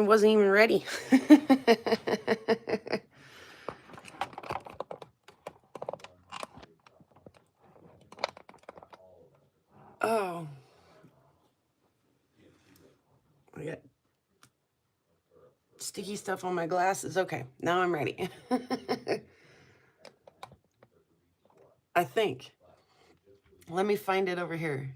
wasn't even ready. Oh. I got sticky stuff on my glasses. Okay, now I'm ready. I think. Let me find it over here.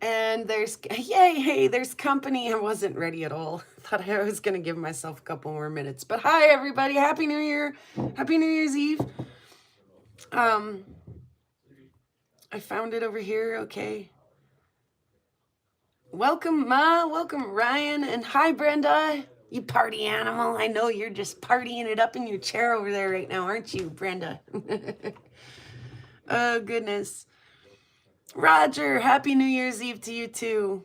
And there's, yay, hey, there's company. I wasn't ready at all. Thought I was going to give myself a couple more minutes. But hi, everybody. Happy New Year. Happy New Year's Eve. I found it over here. Okay. Welcome, Ma. Welcome, Ryan. And hi, Brenda. You party animal. I know you're just partying it up in your chair over there right now, aren't you, Brenda? Oh, goodness. Roger, happy New Year's Eve to you, too.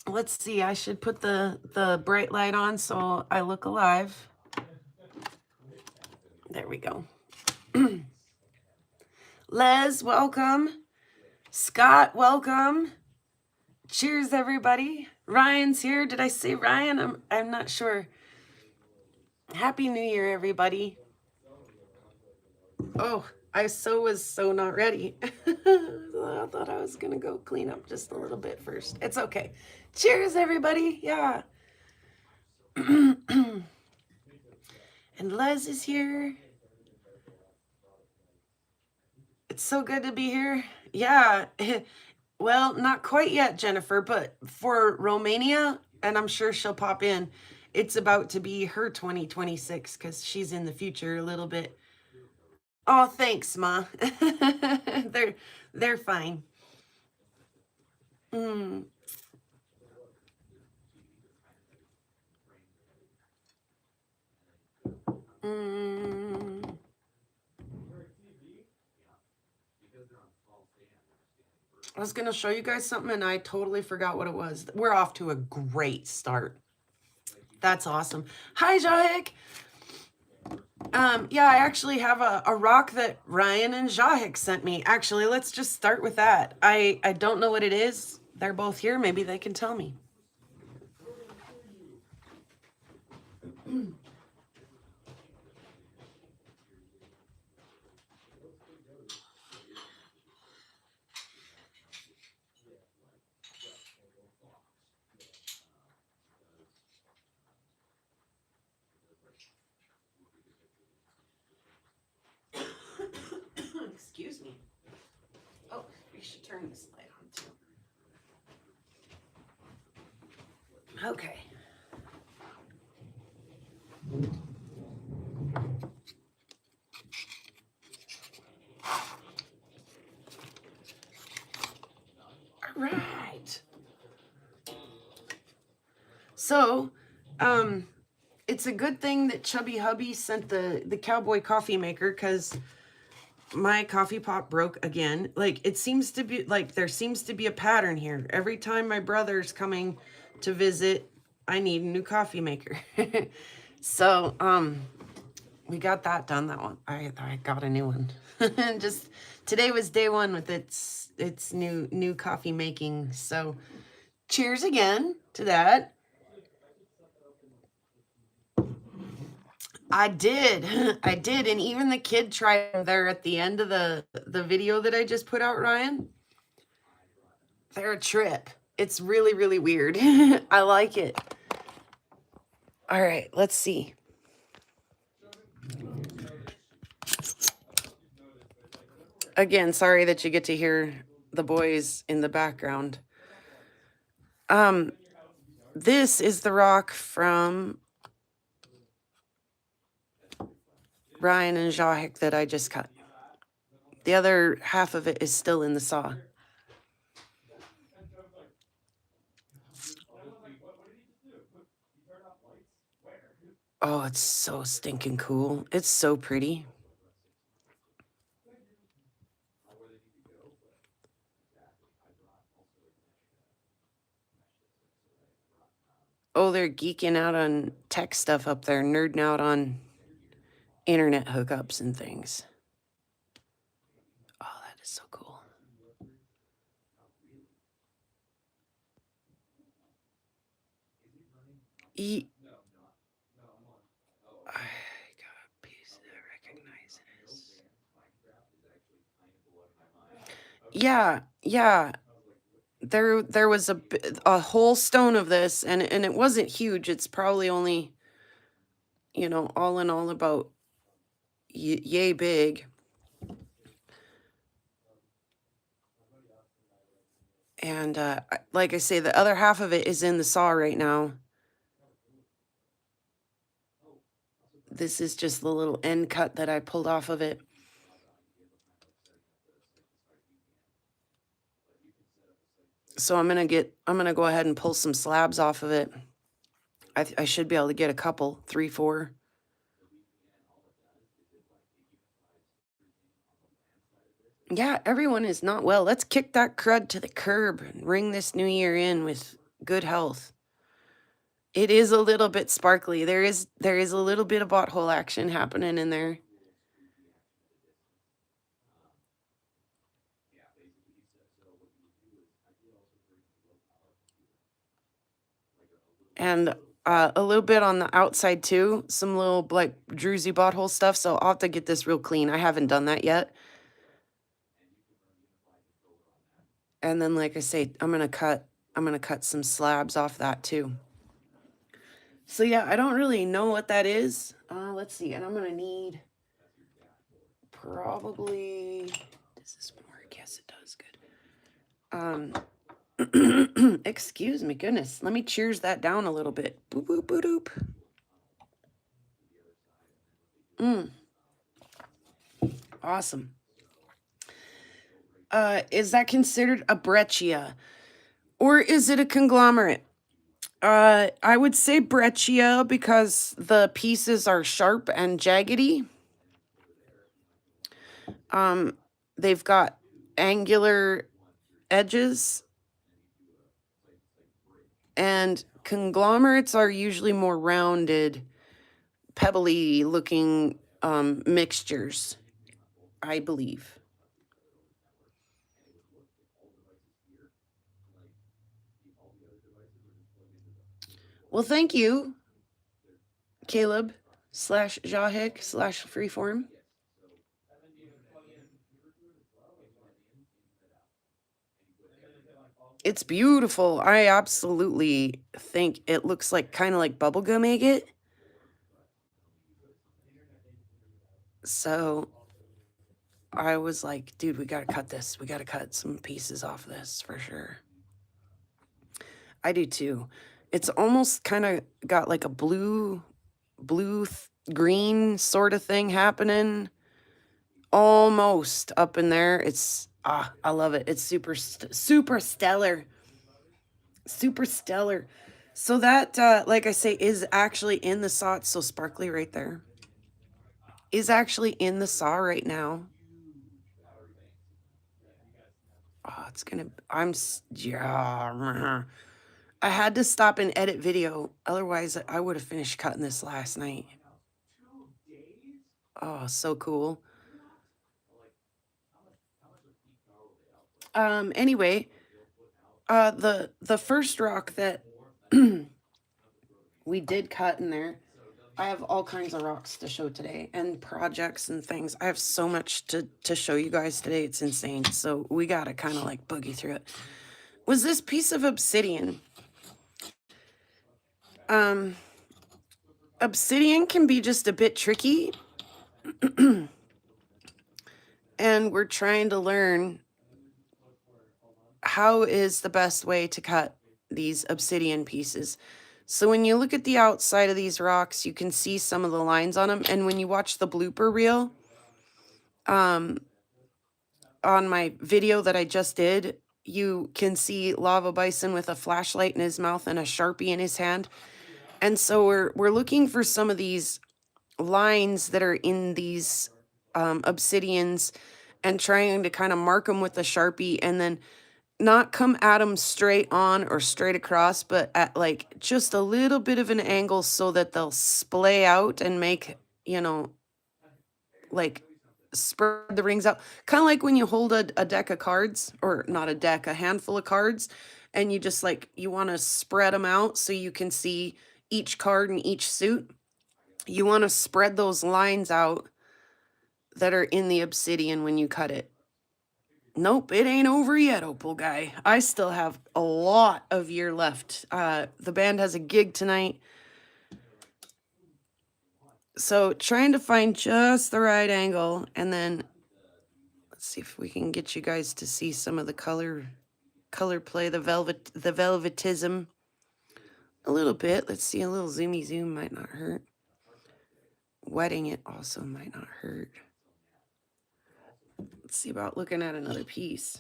Let's see. I should put the bright light on so I look alive. There we go. Les, welcome. Scott, welcome. Cheers, everybody. Ryan's here. Did I say Ryan? I'm not sure. Happy New Year, everybody. Oh, I was so not ready. I thought I was going to go clean up just a little bit first. It's okay. Cheers, everybody. Yeah. And Les is here. It's so good to be here. Yeah. Well, not quite yet, Jennifer, but for Romania, and I'm sure she'll pop in, it's about to be her 2026 because she's in the future a little bit. Oh, thanks, Ma. They're fine. Mm. Mm. I was going to show you guys something and I totally forgot what it was. We're off to a great start. That's awesome. Hi, Jahic. Yeah, I actually have a rock that Ryan and Jahic sent me. Actually, let's just start with that. I don't know what it is. They're both here. Maybe they can tell me. Excuse me. Oh, we should turn this light on too. Okay. All right. So, it's a good thing that Chubby Hubby sent the cowboy coffee maker because my coffee pot broke again. Like, it seems to be like there seems to be a pattern here. Every time my brother's coming to visit, I need a new coffee maker. So, we got that done. That one, I got a new one. Just today was day one with its new coffee making. So, cheers again to that. I did. I did. And even the kid tried there at the end of the video that I just put out, Ryan. They're a trip. It's really, really weird. I like it. All right, let's see. Again, sorry that you get to hear the boys in the background. This is the rock from Ryan and Jahic that I just cut. The other half of it is still in the saw. Oh, it's so stinking cool. It's so pretty. Oh, they're geeking out on tech stuff up there, nerding out on internet hookups and things. Oh, that is so cool. I got a piece that I recognize it as. Yeah, yeah. There was a whole stone of this, and it wasn't huge. It's probably only, all in all about yay big. And like I say, the other half of it is in the saw right now. This is just the little end cut that I pulled off of it. So I'm gonna go ahead and pull some slabs off of it. I should be able to get a couple, 3, 4. Yeah, everyone is not well. Let's kick that crud to the curb and ring this new year in with good health. It is a little bit sparkly. There is a little bit of butthole action happening in there. And a little bit on the outside too. Some little like druzy butthole stuff. So I'll have to get this real clean. I haven't done that yet. And then, like I say, I'm gonna cut some slabs off that too. So yeah, I don't really know what that is. Let's see, and I'm gonna need probably. Does this work? Yes, it does. Good. Excuse me, goodness. Let me cheers that down a little bit. Boop boop boop doop. Awesome. Is that considered a breccia, or is it a conglomerate? I would say breccia because the pieces are sharp and jaggedy. They've got angular edges, and conglomerates are usually more rounded, pebbly looking mixtures, I believe. Well, thank you, Caleb / Jahic / Freeform. It's beautiful. I absolutely think it looks like kind of like bubblegum agate. So I was like, dude, we got to cut this. We got to cut some pieces off this for sure. I do too. It's almost kind of got like a blue green sort of thing happening. Almost up in there. It's I love it. It's super stellar. Super stellar. So that like I say is actually in the saw. It's so sparkly right there. Is actually in the saw right now. Oh, it's gonna. Yeah. I had to stop and edit video. Otherwise, I would have finished cutting this last night. Oh, so cool. Anyway, the first rock that we did cut in there, I have all kinds of rocks to show today and projects and things. I have so much to show you guys today. It's insane. So we got to kind of like boogie through it. Was this piece of obsidian? Obsidian can be just a bit tricky. And we're trying to learn how is the best way to cut these obsidian pieces. So when you look at the outside of these rocks, you can see some of the lines on them. And when you watch the blooper reel, on my video that I just did, you can see Lava Bison with a flashlight in his mouth and a Sharpie in his hand. And so we're looking for some of these lines that are in these obsidians and trying to kind of mark them with the Sharpie and then not come at them straight on or straight across, but at like just a little bit of an angle so that they'll splay out and make, like spread the rings out. Kind of like when you hold a deck of cards, or not a deck, a handful of cards, and you just like, you want to spread them out so you can see each card and each suit, you want to spread those lines out that are in the Obsidian when you cut it. Nope, it ain't over yet, Opal guy. I still have a lot of year left. The band has a gig tonight. So trying to find just the right angle, and then let's see if we can get you guys to see some of the color play, the velvetism a little bit. Let's see, a little zoomy zoom might not hurt. Wetting it also might not hurt. Let's see about looking at another piece.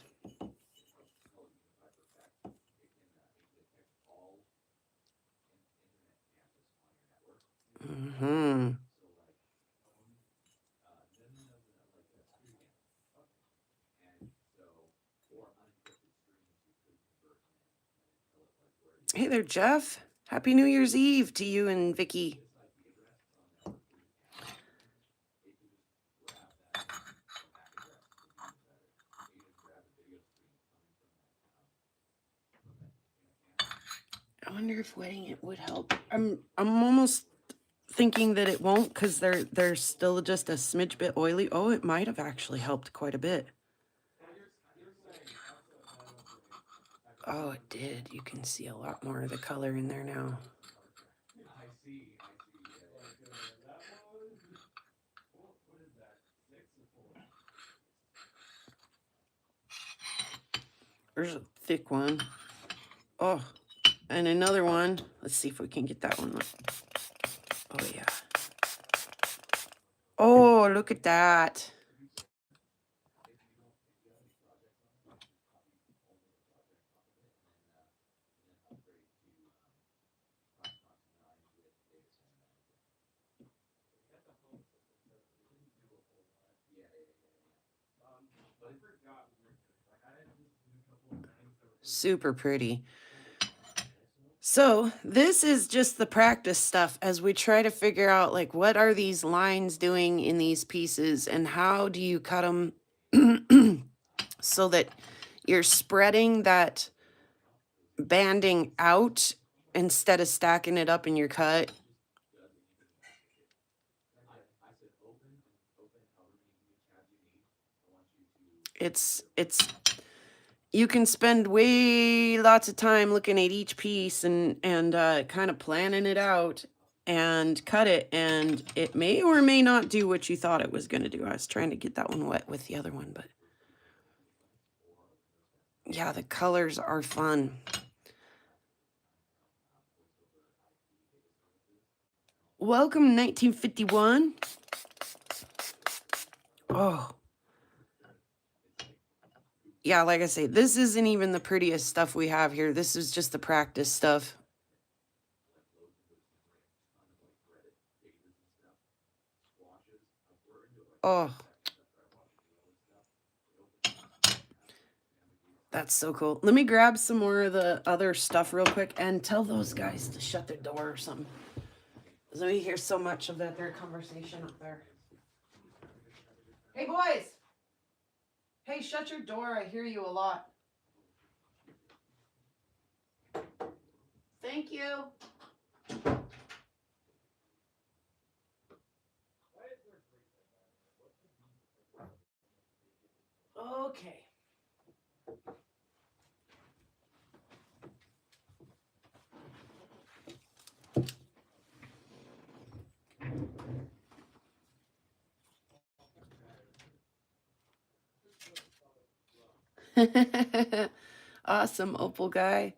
Hey there, Jeff. Happy New Year's Eve to you and Vicky. I wonder if wetting it would help. I'm almost thinking that it won't, because they're still just a smidge bit oily. Oh, it might have actually helped quite a bit. Oh, it did. You can see a lot more of the color in there now. There's a thick one. Oh, and another one. Let's see if we can get that one. Oh, yeah. Oh, look at that. Super pretty. So this is just the practice stuff as we try to figure out, like, what are these lines doing in these pieces and how do you cut them so that you're spreading that banding out instead of stacking it up in your cut. It's you can spend way lots of time looking at each piece and kind of planning it out and cut it, and it may or may not do what you thought it was going to do. I was trying to get that one wet with the other one, but yeah, the colors are fun. Welcome, 1951. Oh. Yeah, like I say, this isn't even the prettiest stuff we have here. This is just the practice stuff. Oh. That's so cool. Let me grab some more of the other stuff real quick and tell those guys to shut their door or something. Because we hear so much of their conversation up there. Hey, boys. Hey, shut your door. I hear you a lot. Thank you. Okay. Awesome, Opal guy.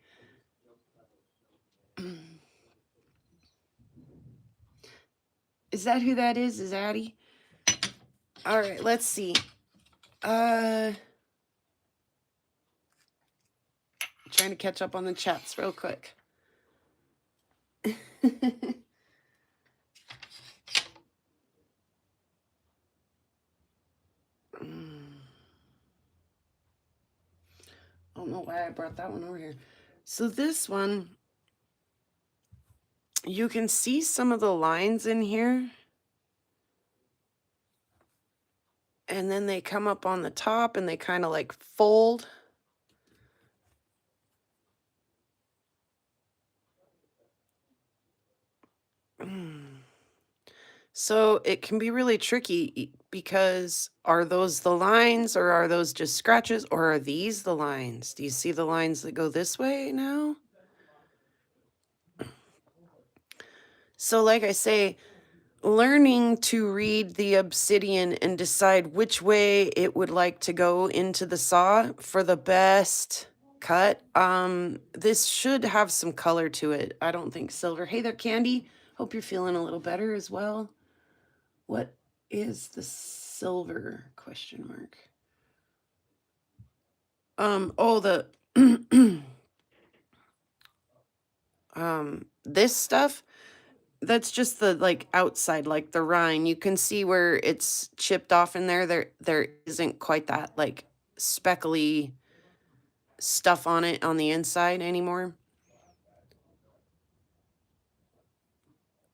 Is that who that is? Is Addie? All right, let's see. Trying to catch up on the chats real quick. I don't know why I brought that one over here. So this one, you can see some of the lines in here. And then they come up on the top and they kind of like fold. So it can be really tricky because are those the lines or are those just scratches or are these the lines? Do you see the lines that go this way now? So like I say, learning to read the Obsidian and decide which way it would like to go into the saw for the best cut. This should have some color to it. I don't think silver. Hey there, Candy. Hope you're feeling a little better as well. What is the silver question mark? Oh, the this stuff, that's just the like outside, like the rind. You can see where it's chipped off in there. There isn't quite that like speckly stuff on it on the inside anymore.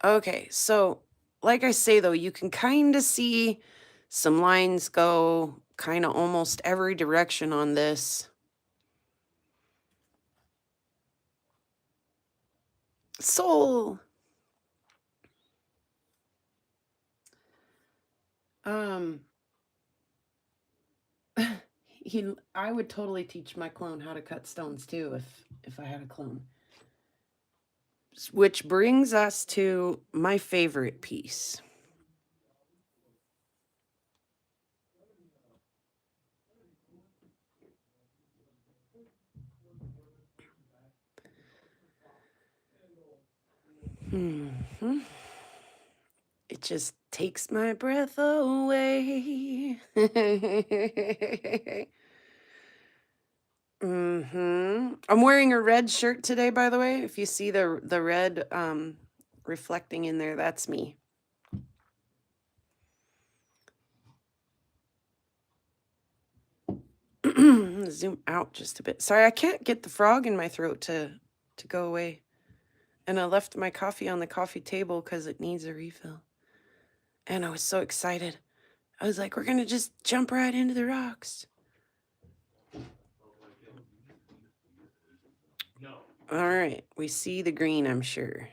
Okay, so like I say though, you can kind of see some lines go kind of almost every direction on this. Soul. I would totally teach my clone how to cut stones too if I had a clone. Which brings us to my favorite piece. It just takes my breath away. I'm wearing a red shirt today, by the way. If you see the red reflecting in there, that's me. Zoom out just a bit. Sorry, I can't get the frog in my throat to go away. And I left my coffee on the coffee table because it needs a refill. And I was so excited. I was like, we're going to just jump right into the rocks. All right, we see the green, I'm sure.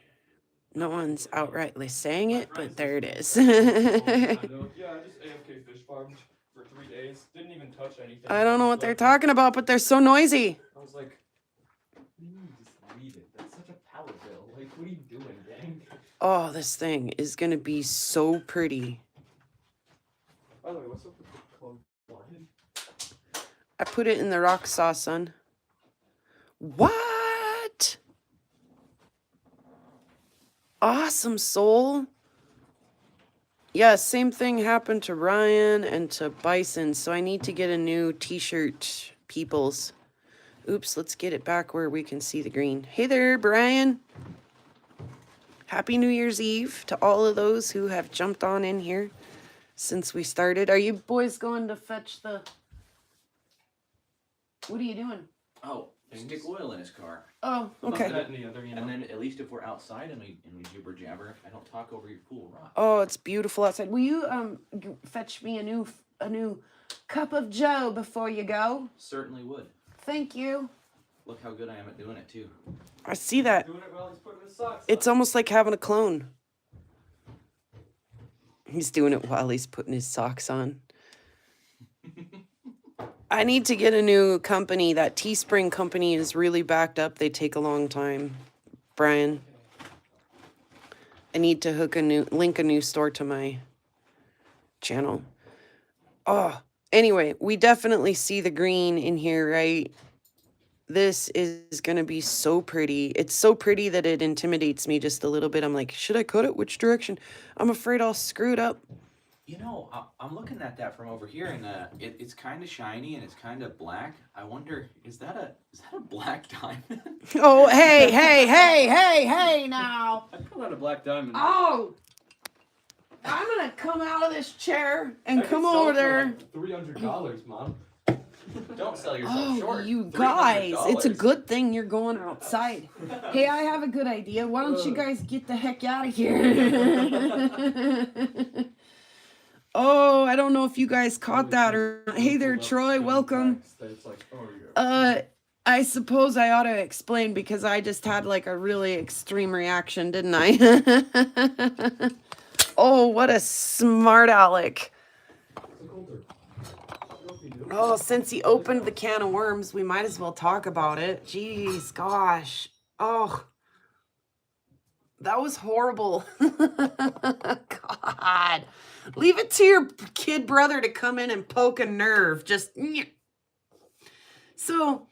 No one's outrightly saying it, but there it is. Yeah, I just AFK fish farmed for 3 days. Didn't even touch anything. I don't know what they're talking about, but they're so noisy. I was like, what do you mean just leave it? That's such a power bill. Like, what are you doing, gang? Oh, this thing is going to be so pretty. By the way, what's up with the clone line? I put it in the rock saw, son. What? Awesome, soul. Yeah, same thing happened to Ryan and to Bison, so I need to get a new t-shirt, peoples. Oops, let's get it back where we can see the green. Hey there, Brian. Happy New Year's Eve to all of those who have jumped on in here since we started. Are you boys going to fetch the... What are you doing? Oh, stick oil in his car. Oh, okay. That and the other, you know? And then at least if we're outside and we jibber jabber, I don't talk over your cool rock. Oh, it's beautiful outside. Will you fetch me a new cup of joe before you go? Certainly would. Thank you. Look how good I am at doing it too. I see that. Doing it while he's putting his socks It's on. almost like having a clone. He's doing it while he's putting his socks on. I need to get a new company. That Teespring company is really backed up. They take a long time, Brian. I need to link a new store to my channel. Oh, anyway, we definitely see the green in here, right? This is going to be so pretty. It's so pretty that it intimidates me just a little bit. I'm like, should I cut it? Which direction? I'm afraid I'll screw it up. You know, I'm looking at that from over here, and it's kind of shiny and it's kind of black. I wonder, is that a black diamond? Oh, hey, now. I call that a black diamond. Oh, I'm going to come out of this chair and I come could sell over it for there. like $300, Mom. Don't sell yourself Oh, short. you guys, it's a $300. good thing you're going outside. Hey, I have a good idea. Why don't you guys get the heck out of here? Oh, I don't know if you guys caught that or not. Hey there, Troy, welcome. I I suppose I ought to explain because I just had like a really extreme reaction, didn't I? Oh, what a smart aleck. Oh, since he opened the can of worms, we might as well talk about it. Jeez, gosh. Oh, that was horrible. God. Leave it to your kid brother to come in and poke a nerve. Just. So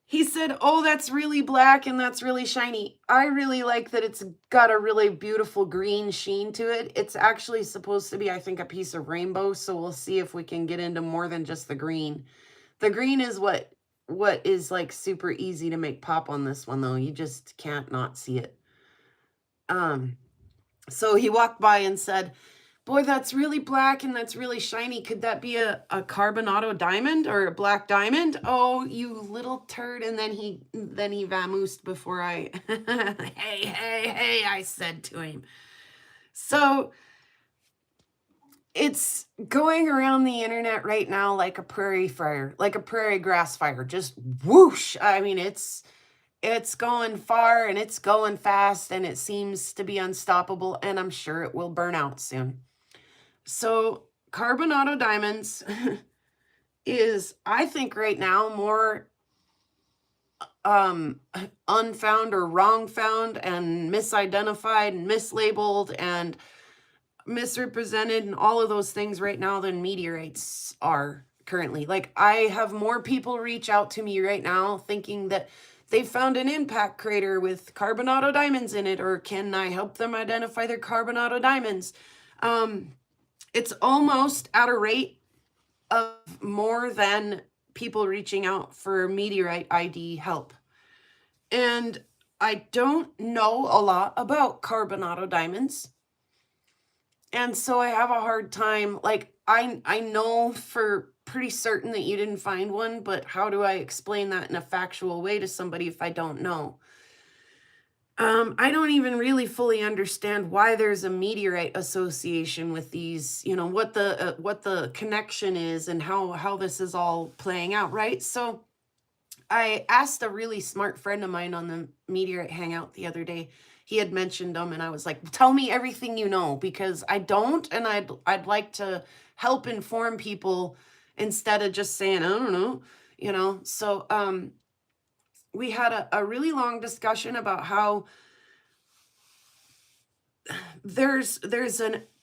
he said, oh, that's really black and that's really shiny. I really like that it's got a really beautiful green sheen to it. It's actually supposed to be, I think, a piece of rainbow. So we'll see if we can get into more than just the green. The green is what is like super easy to make pop on this one, though. You just can't not see it. So he walked by and said, boy, that's really black and that's really shiny. Could that be a carbonado diamond or a black diamond? Oh, you little turd. And then he vamoosed before I, hey, I said to him. So it's going around the internet right now like a prairie fire, like a prairie grass fire, just whoosh. I mean, it's going far and it's going fast and it seems to be unstoppable, and I'm sure it will burn out soon. So carbonado diamonds is, I think right now, more unfound or wrong found and misidentified and mislabeled and misrepresented and all of those things right now than meteorites are currently. Like, I have more people reach out to me right now thinking that they found an impact crater with carbonado diamonds in it, or can I help them identify their carbonado diamonds? It's almost at a rate of more than people reaching out for meteorite ID help. And I don't know a lot about carbonado diamonds. And so I have a hard time, like, I know for pretty certain that you didn't find one, but how do I explain that in a factual way to somebody if I don't know? I don't even really fully understand why there's a meteorite association with these, what the connection is and how this is all playing out, right? So I asked a really smart friend of mine on the meteorite hangout the other day. He had mentioned them, and I was like, tell me everything you know, because I don't, and I'd like to help inform people instead of just saying, I don't know, So we had a really long discussion about how there's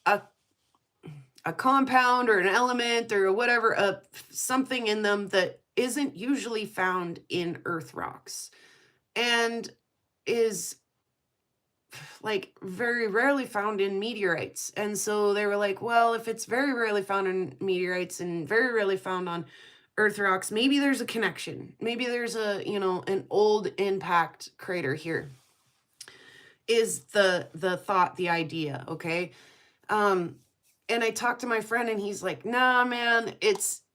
a compound or an element or whatever, something in them that isn't usually found in earth rocks and is like very rarely found in meteorites. And so they were like, well, if it's very rarely found in meteorites and very rarely found on earth rocks, maybe there's a connection. Maybe there's an old impact crater here. Is the thought, the idea, okay? And I talked to my friend and he's like, nah, man,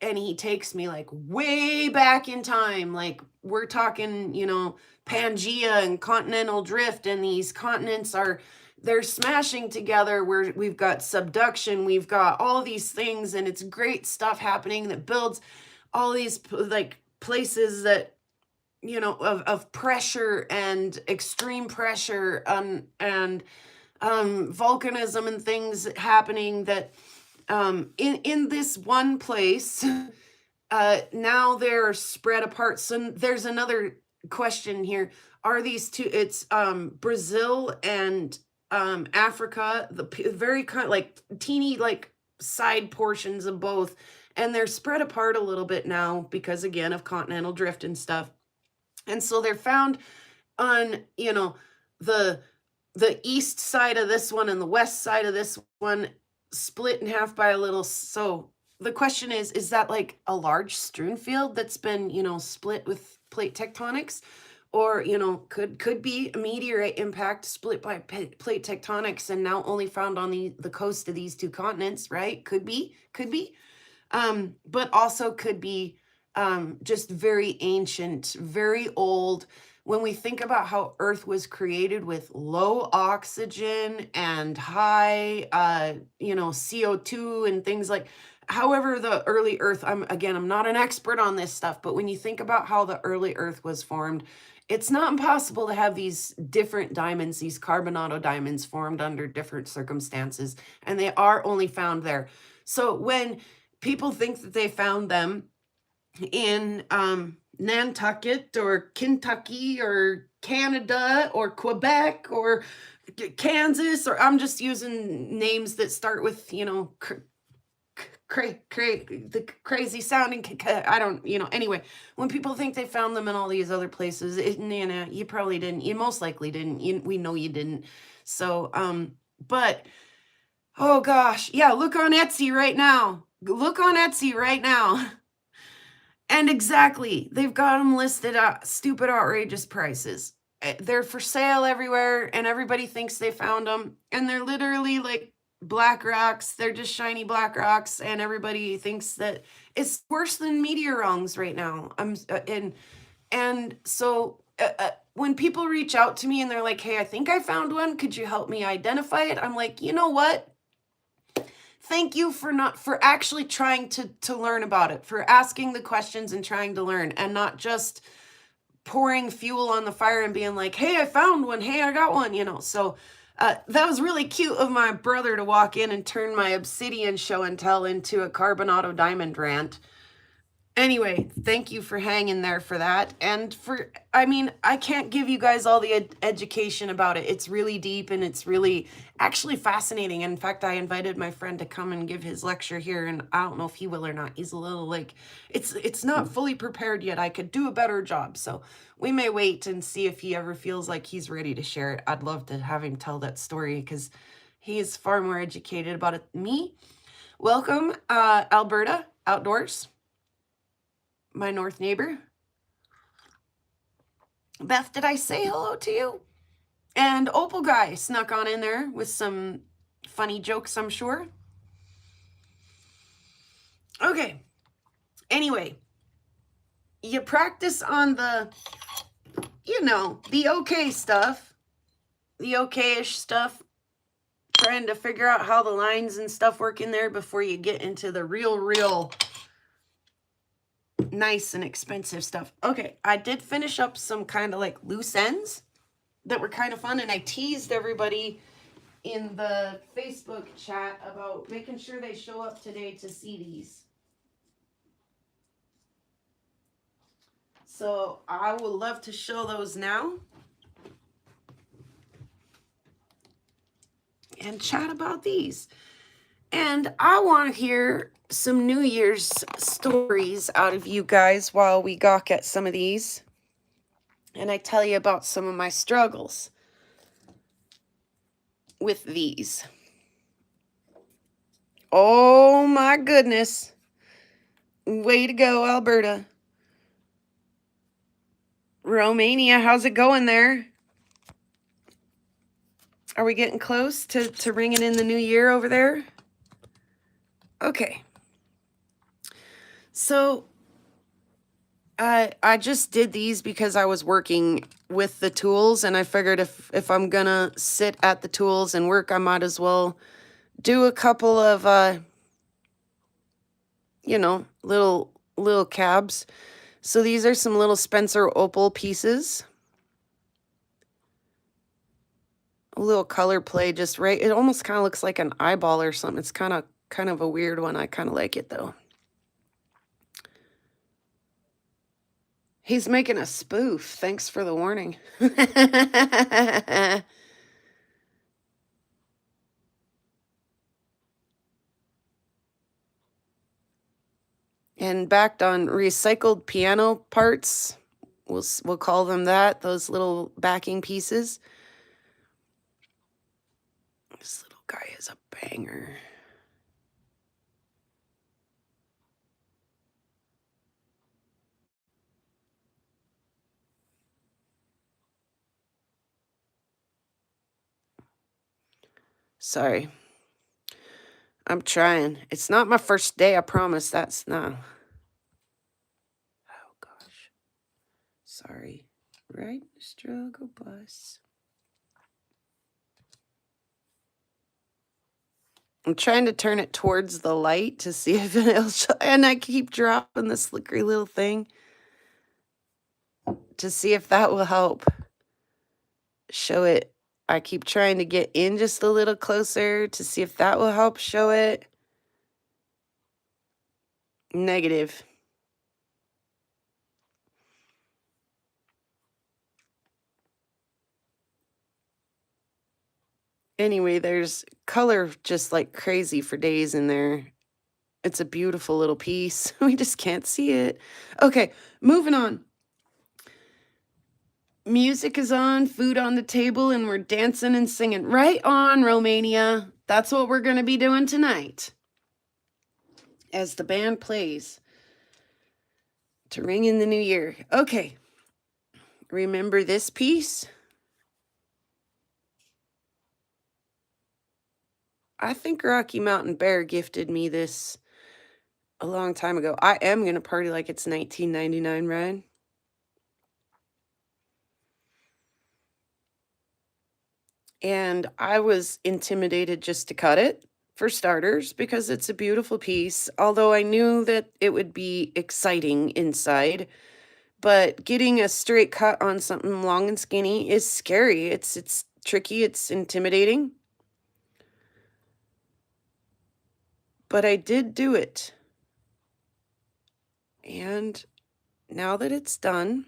and he takes me like way back in time. Like, we're talking, Pangea and continental drift, and these continents they're smashing together, where we've got subduction, we've got all these things, and it's great stuff happening that builds all these like places that, of pressure and extreme pressure and volcanism and things happening that in this one place now they're spread apart. So there's another question here. Are these two, it's Brazil and Africa, the very kind like teeny like side portions of both, and they're spread apart a little bit now because, again, of continental drift and stuff. And so they're found on, the east side of this one and the west side of this one, split in half by a little. So the question is that like a large strewn field that's been, split with plate tectonics? Or, could be a meteorite impact split by plate tectonics and now only found on the coast of these two continents, right? Could be. But also could be just very ancient, very old. When we think about how Earth was created with low oxygen and high, CO2 and things like, however the early earth, I'm not an expert on this stuff, but when you think about how the early earth was formed, it's not impossible to have these different diamonds, these carbonado diamonds formed under different circumstances, and they are only found there. So when people think that they found them in Nantucket or Kentucky or Canada or Quebec or Kansas, or I'm just using names that start with, you know, the crazy sounding, I don't, you know, anyway, when people think they found them in all these other places, you know, you probably didn't, you most likely didn't, we know you didn't. So, but, oh gosh, yeah, look on Etsy right now. Look on Etsy right now. And exactly, they've got them listed at stupid, outrageous prices. They're for sale everywhere, and everybody thinks they found them. And they're literally like black rocks. They're just shiny black rocks, and everybody thinks that it's worse than meteorons right now. And so when people reach out to me and they're like, "Hey, I think I found one. Could you help me identify it?" I'm like, you know what? Thank you for actually trying to learn about it, for asking the questions and trying to learn, and not just pouring fuel on the fire and being like, "Hey, I found one. Hey, I got one," you know. So that was really cute of my brother to walk in and turn my Obsidian show and tell into a carbonado diamond rant. Anyway, thank you for hanging there for that. And for, I mean, I can't give you guys all the education about it. It's really deep and it's really actually fascinating. In fact, I invited my friend to come and give his lecture here, and I don't know if he will or not. He's a little like, it's not fully prepared yet. I could do a better job. So we may wait and see if he ever feels like he's ready to share it. I'd love to have him tell that story because he is far more educated about it than me. Welcome, Alberta Outdoors, my north neighbor. Beth, did I say hello to you? And Opal Guy snuck on in there with some funny jokes, I'm sure. Okay. Anyway, you practice on the, you know, the okay stuff, the okay-ish stuff, trying to figure out how the lines and stuff work in there before you get into the real nice and expensive stuff. Okay, I did finish up some kind of like loose ends that were kind of fun, and I teased everybody in the Facebook chat about making sure they show up today to see these. So I would love to show those now and chat about these. And I want to hear some New Year's stories out of you guys while we gawk at some of these. And I tell you about some of my struggles with these. Oh my goodness. Way to go, Alberta. Romania, how's it going there? Are we getting close to ringing in the new year over there? Okay. So I just did these because I was working with the tools, and I figured if I'm gonna sit at the tools and work, I might as well do a couple of you know, little cabs. So these are some little Spencer opal pieces. A little color play just right. It almost kind of looks like an eyeball or something. It's kind of a weird one. I kind of like it though. He's making a spoof. Thanks for the warning. And backed on recycled piano parts. We'll call them that. Those little backing pieces. This little guy is a banger. Sorry. I'm trying. It's not my first day, I promise. That's not. Oh, gosh. Sorry. Right? Struggle bus. I'm trying to turn it towards the light to see if it'll show, and I keep dropping the slickery little thing to see if that will help show it. I keep trying to get in just a little closer to see if that will help show it. Negative. Anyway, there's color just like crazy for days in there. It's a beautiful little piece. We just can't see it. Okay, moving on. Music is on, food on the table, and we're dancing and singing. Right on, Romania. That's what we're going to be doing tonight as the band plays to ring in the new year. Okay, remember this piece? I think Rocky Mountain Bear gifted me this a long time ago. I am going to party like it's 1999, Ryan. And I was intimidated just to cut it, for starters, because it's a beautiful piece, although I knew that it would be exciting inside. But getting a straight cut on something long and skinny is scary. It's tricky, it's intimidating. But I did do it. And now that it's done,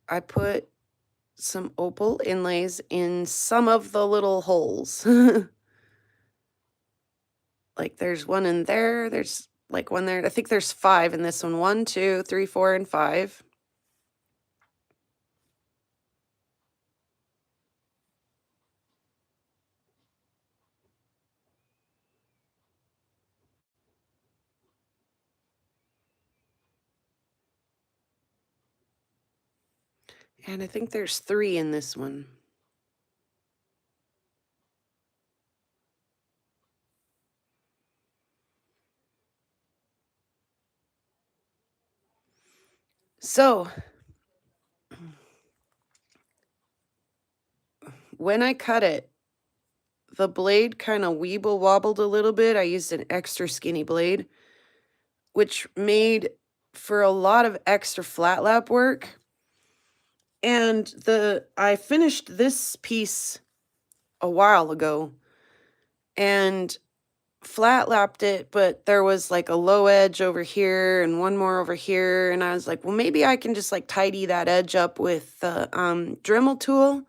I put some opal inlays in some of the little holes. Like there's one in there, there's like one there. I think there's 5 in this one. 1, 2, 3, 4, and 5. And I think there's 3 in this one. So, when I cut it, the blade kind of weeble wobbled a little bit. I used an extra skinny blade, which made for a lot of extra flat lap work. And I finished this piece a while ago and flat lapped it, but there was like a low edge over here and one more over here. And I was like, well, maybe I can just like tidy that edge up with the Dremel tool.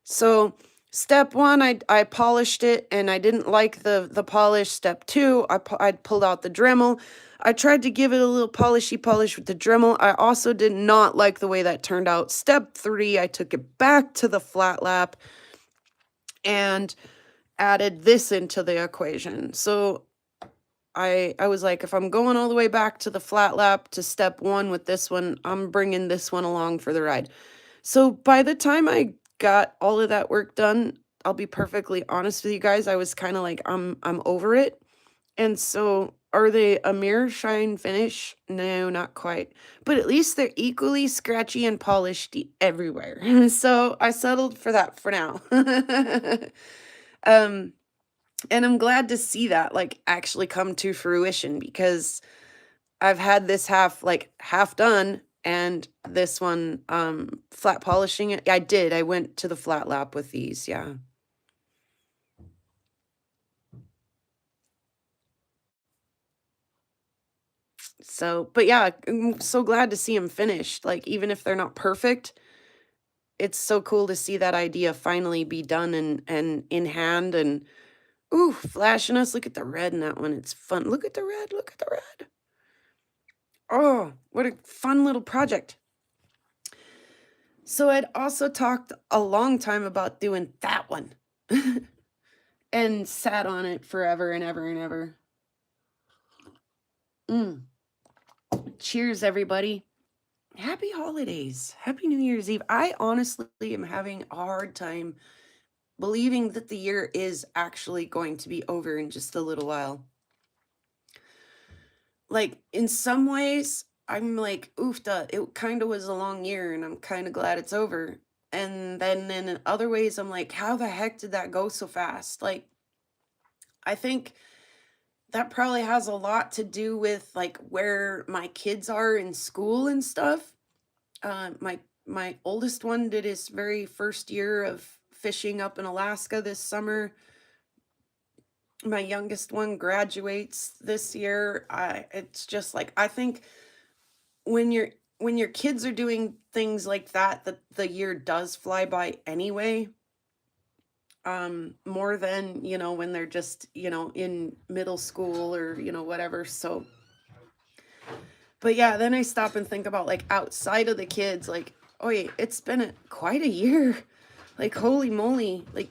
So step 1, I polished it and I didn't like the polish. Step 2, I pulled out the Dremel. I tried to give it a little polish with the Dremel. I also did not like the way that turned out. Step 3, I took it back to the flat lap and added this into the equation. So I was like, if I'm going all the way back to the flat lap to step 1 with this one, I'm bringing this one along for the ride. So by the time I got all of that work done, I'll be perfectly honest with you guys, I was kind of like, I'm over it. And so are they a mirror shine finish? No, not quite. But at least they're equally scratchy and polished everywhere. So I settled for that for now. And I'm glad to see that like actually come to fruition, because I've had this half done and this one flat polishing it. I went to the flat lap with these, yeah. So, but yeah, I'm so glad to see them finished. Like, even if they're not perfect, it's so cool to see that idea finally be done and in hand. And ooh, flashing us. Look at the red in that one. It's fun. Look at the red. Look at the red. Oh, what a fun little project. So I'd also talked a long time about doing that one and sat on it forever and ever and ever. Cheers, everybody. Happy holidays. Happy New Year's Eve. I honestly am having a hard time believing that the year is actually going to be over in just a little while. Like, in some ways, I'm like, oofda, it kind of was a long year and I'm kind of glad it's over. And then in other ways, I'm like, how the heck did that go so fast? Like, I think that probably has a lot to do with like where my kids are in school and stuff. My oldest one did his very first year of fishing up in Alaska this summer. My youngest one graduates this year. It's just like, I think when your kids are doing things like that, the year does fly by anyway. More than, when they're just, in middle school or, whatever. So, but yeah, then I stop and think about like outside of the kids, like, oh yeah, it's been quite a year. Like, holy moly, like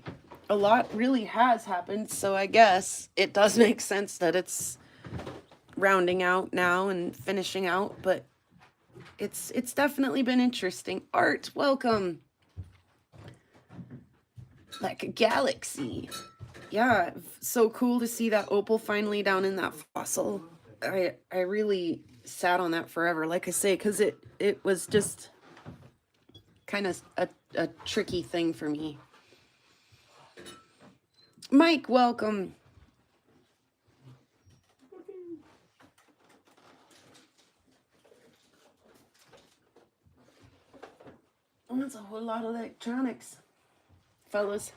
a lot really has happened. So I guess it does make sense that it's rounding out now and finishing out, but it's definitely been interesting. Art, welcome. Like a galaxy. Yeah, so cool to see that opal finally down in that fossil. I really sat on that forever, like I say, because it was just kind of a tricky thing for me. Mike, welcome. Oh, that's a whole lot of electronics, fellas.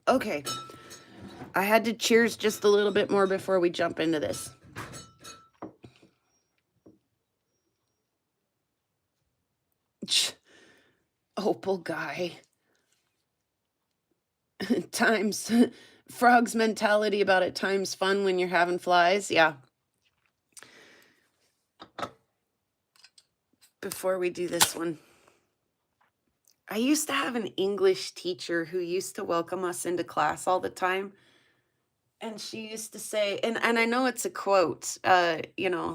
Okay. I had to cheers just a little bit more before we jump into this. Opal guy. Times frog's mentality about it times fun when you're having flies. Yeah. Before we do this one, I used to have an English teacher who used to welcome us into class all the time. And she used to say, and I know it's a quote,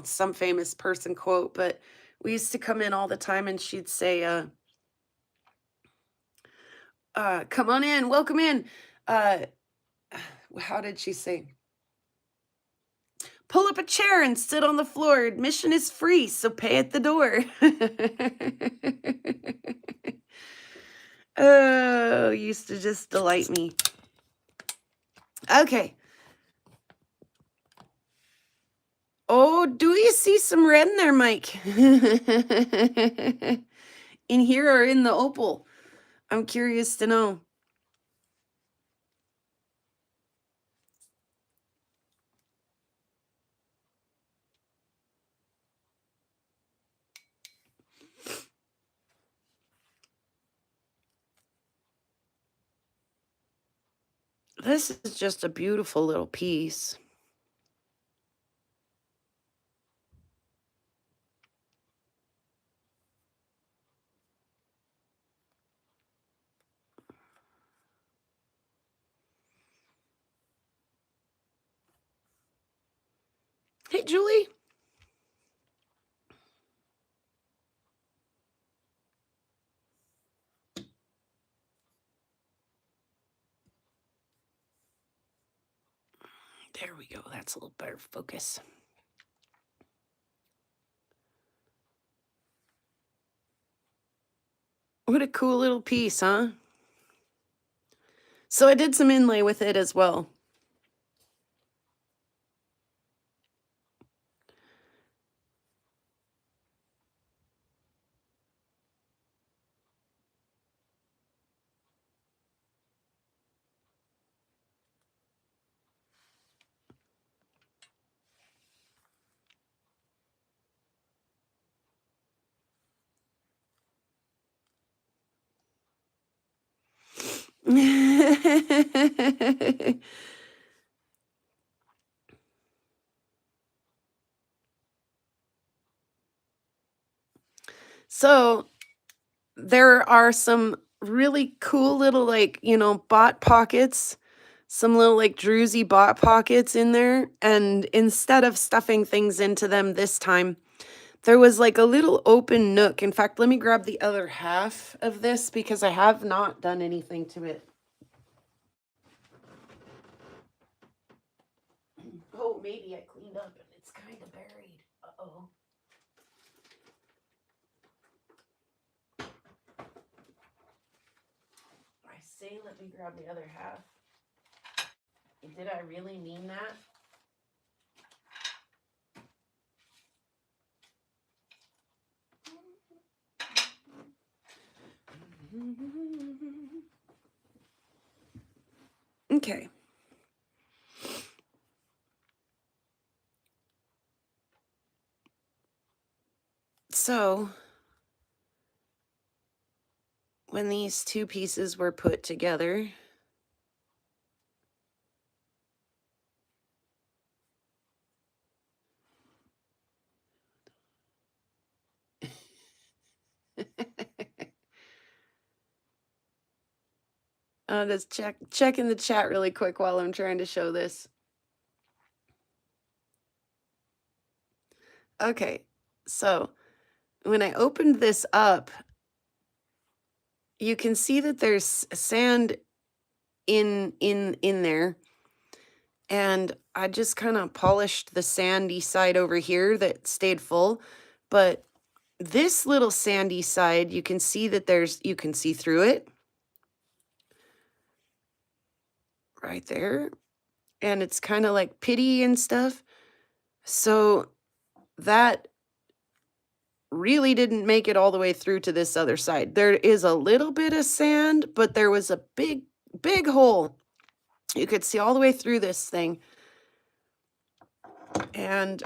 some famous person quote, but we used to come in all the time and she'd say, come on in, welcome in. How did she say? Pull up a chair and sit on the floor. Admission is free, so pay at the door. Oh, used to just delight me. Okay. Oh, do you see some red in there, Mike? In here or in the opal? I'm curious to know. This is just a beautiful little piece. Hey, Julie. There we go. That's a little better focus. What a cool little piece, huh? So I did some inlay with it as well. So there are some really cool little bot pockets, some little druzy bot pockets in there. And instead of stuffing things into them this time, there was like a little open nook. In fact, let me grab the other half of this because I have not done anything to it. Oh, maybe I cleaned up and it's kind of buried. Uh-oh. say let me grab the other half? Did I really mean that? Okay. So, when these two pieces were put together, I'll just check in the chat really quick while I'm trying to show this. Okay, so when I opened this up, you can see that there's sand in there, and I just kind of polished the sandy side over here that stayed full, but this little sandy side, you can see that you can see through it right there, and it's kind of like pitty and stuff. So that really didn't make it all the way through to this other side. There is a little bit of sand, but there was a big hole. You could see all the way through this thing. And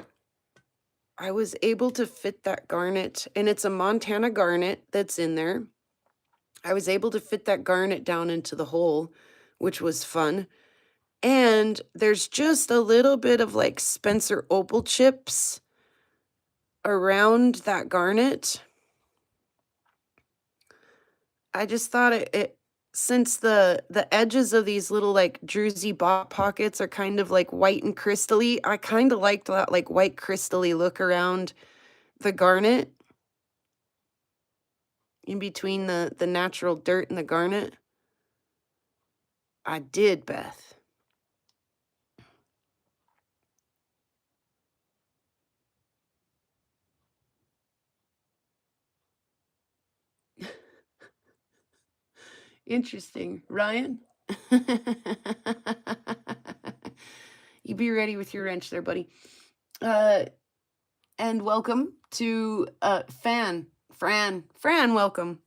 I was able to fit that garnet, and it's a Montana garnet that's in there. I was able to fit that garnet down into the hole, which was fun. And there's just a little bit of like Spencer opal chips around that garnet. I just thought it since the edges of these little like druzy bot pockets are kind of like white and crystally, I kind of liked that like white crystally look around the garnet in between the natural dirt and the garnet. I did, Beth. Interesting. Ryan? You be ready with your wrench there, buddy. And welcome to Fran, welcome.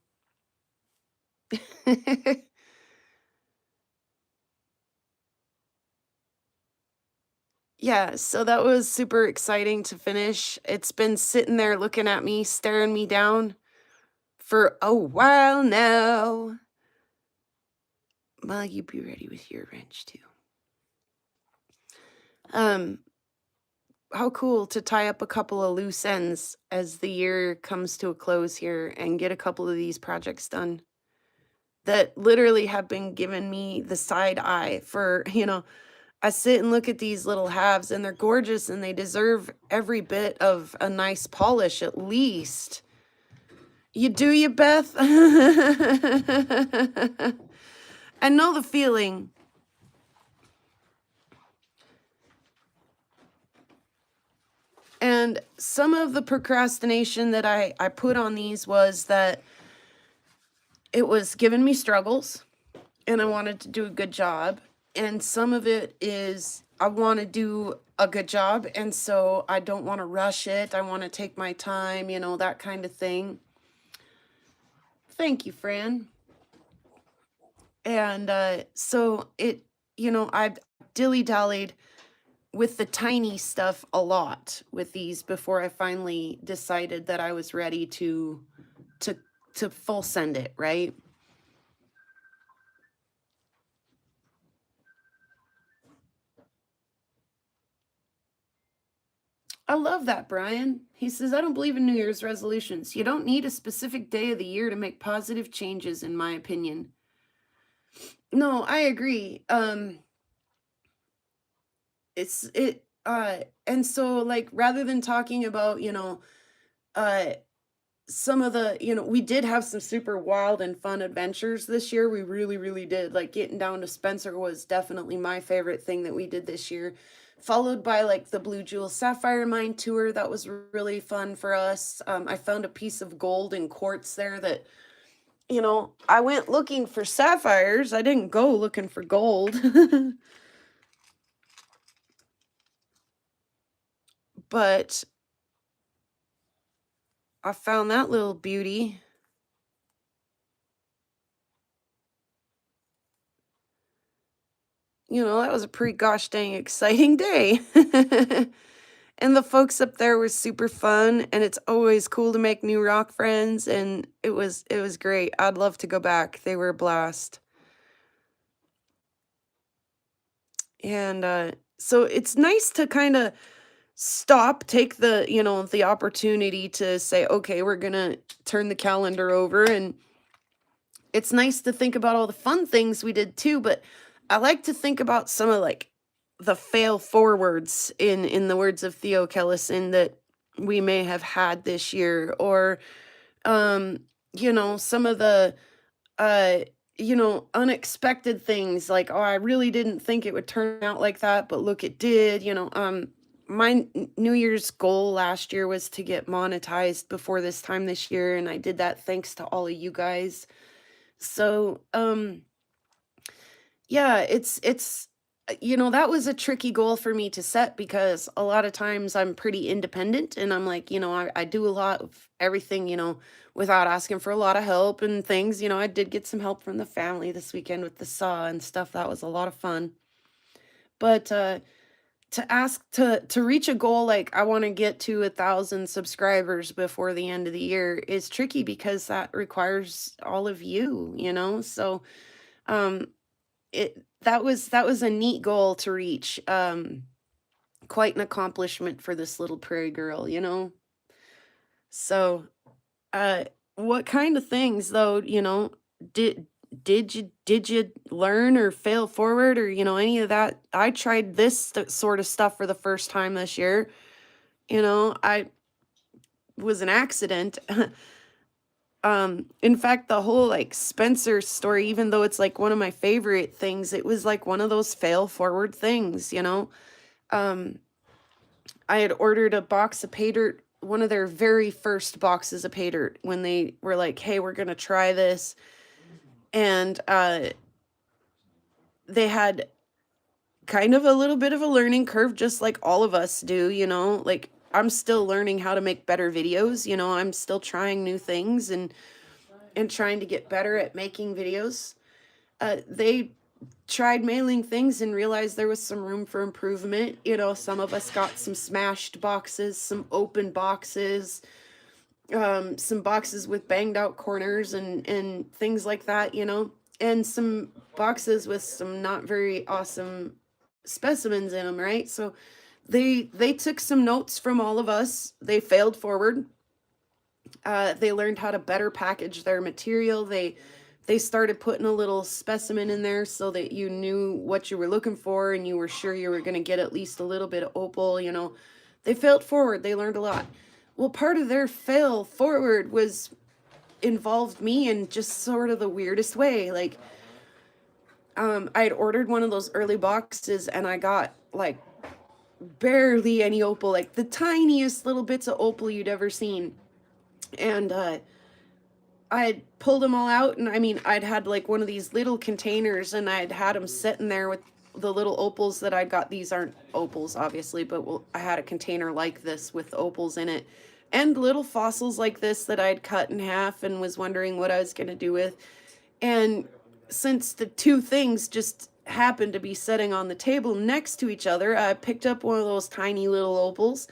Yeah, so that was super exciting to finish. It's been sitting there looking at me, staring me down for a while now. Well, you be ready with your wrench too. How cool to tie up a couple of loose ends as the year comes to a close here and get a couple of these projects done that literally have been giving me the side eye for, I sit and look at these little halves and they're gorgeous and they deserve every bit of a nice polish at least. You do, you, Beth? I know the feeling. And some of the procrastination that I put on these was that it was giving me struggles and I wanted to do a good job. And some of it is I want to do a good job. And so I don't want to rush it. I want to take my time, that kind of thing. Thank you, Fran. And so it, I've dilly-dallied with the tiny stuff a lot with these before I finally decided that I was ready to full send it, right? I love that, Brian. He says, I don't believe in New Year's resolutions. You don't need a specific day of the year to make positive changes, in my opinion. No, I agree. And so like rather than talking about, some of the, we did have some super wild and fun adventures this year. We really, really did. Like getting down to Spencer was definitely my favorite thing that we did this year. Followed by like the Blue Jewel Sapphire Mine tour. That was really fun for us. I found a piece of gold in quartz there that you know, I went looking for sapphires. I didn't go looking for gold. But I found that little beauty. You know, that was a pretty gosh dang exciting day. And the folks up there were super fun, and it's always cool to make new rock friends, and it was great. I'd love to go back. They were a blast. And so it's nice to kind of stop, take the, you know, the opportunity to say, okay, we're going to turn the calendar over. And it's nice to think about all the fun things we did too, but I like to think about some of like the fail forwards in the words of Theo Kellison that we may have had this year, or you know, some of the uh you know, unexpected things like, oh, I really didn't think it would turn out like that, but look, it did. You know, my New Year's goal last year was to get monetized before this time this year, and I did that thanks to all of you guys. So yeah, it's you know, that was a tricky goal for me to set because a lot of times I'm pretty independent, and I'm like, you know, I do a lot of everything, you know, without asking for a lot of help and things. You know, I did get some help from the family this weekend with the saw and stuff. That was a lot of fun. But to ask to reach a goal like I want to get to 1,000 subscribers before the end of the year is tricky because that requires all of you, you know. So um that was a neat goal to reach. Quite an accomplishment for this little prairie girl, you know. So uh what kind of things though, you know, did did you learn or fail forward, or you know, any of that? I tried this sort of stuff for the first time this year. You know, I was an accident. In fact, the whole like Spencer story, even though it's like one of my favorite things, it was like one of those fail forward things, you know. um I had ordered a box of pay dirt, one of their very first boxes of pay dirt, when they were like, hey, we're gonna try this. And they had kind of a little bit of a learning curve, just like all of us do, you know. Like, I'm still learning how to make better videos, you know. I'm still trying new things and trying to get better at making videos. They tried mailing things and realized there was some room for improvement. You know, some of us got some smashed boxes, some open boxes, some boxes with banged out corners and things like that, you know, and some boxes with some not very awesome specimens in them, right? So they took some notes from all of us. They failed forward. They learned how to better package their material. They started putting a little specimen in there so that you knew what you were looking for and you were sure you were going to get at least a little bit of opal, you know. They failed forward. They learned a lot. Well, part of their fail forward was involved me in just sort of the weirdest way. Like, I had ordered one of those early boxes and I got like barely any opal, like the tiniest little bits of opal you'd ever seen. And I had pulled them all out, and I mean, I'd had like one of these little containers, and I'd had them sitting there with the little opals that I got. These aren't opals, obviously, but I had a container like this with opals in it, and little fossils like this that I'd cut in half and was wondering what I was going to do with. And since the two things just happened to be sitting on the table next to each other, I picked up one of those tiny little opals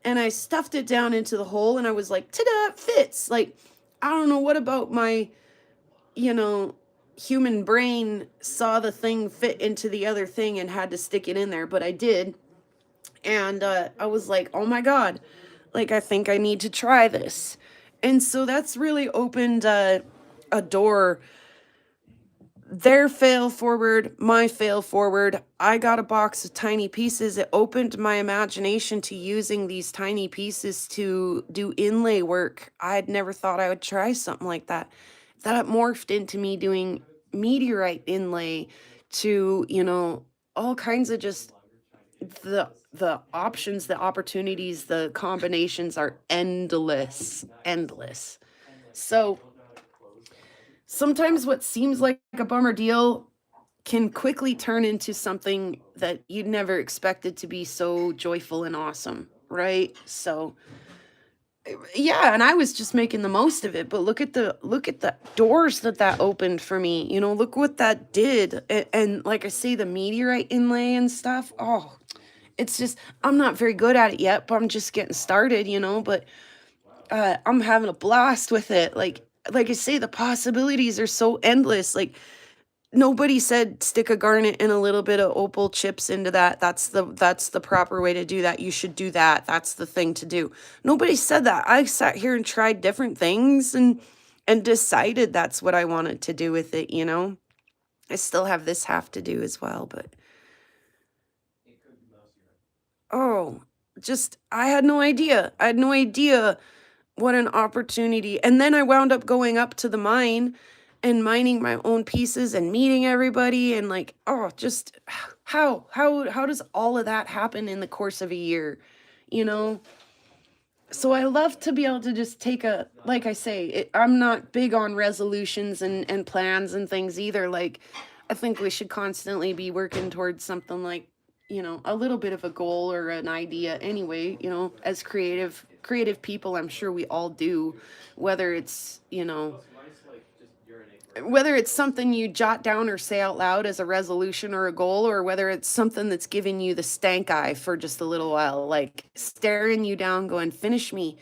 and I stuffed it down into the hole, and I was like, ta-da, it fits. Like, I don't know what about my, you know, human brain saw the thing fit into the other thing and had to stick it in there, but I did. And I was like, oh my God, like, I think I need to try this. And so that's really opened a door. Their fail forward, my fail forward. I got a box of tiny pieces. It opened my imagination to using these tiny pieces to do inlay work. I had never thought I would try something like that. That morphed into me doing meteorite inlay, to, you know, all kinds of just the options, the opportunities, the combinations are endless, endless. So sometimes what seems like a bummer deal can quickly turn into something that you'd never expected to be so joyful and awesome, right? So yeah, and I was just making the most of it, but look at the doors that opened for me. You know, look what that did. And like I say, the meteorite inlay and stuff. Oh, it's just, I'm not very good at it yet, but I'm just getting started, you know, but I'm having a blast with it. Like I say, the possibilities are so endless. Like nobody said stick a garnet and a little bit of opal chips into that. That's the proper way to do that. You should do that. That's the thing to do. Nobody said that. I sat here and tried different things and decided that's what I wanted to do with it, you know. I still have this half to do as well, but oh, just I had no idea. I had no idea what an opportunity. And then I wound up going up to the mine and mining my own pieces and meeting everybody and like, oh, just how does all of that happen in the course of a year, you know? So I love to be able to just take a, like I say, I'm not big on resolutions and plans and things either. Like, I think we should constantly be working towards something like, you know, a little bit of a goal or an idea anyway, you know, as creative people, I'm sure we all do, whether it's, you know, whether it's something you jot down or say out loud as a resolution or a goal, or whether it's something that's giving you the stank eye for just a little while, like staring you down, going, finish me,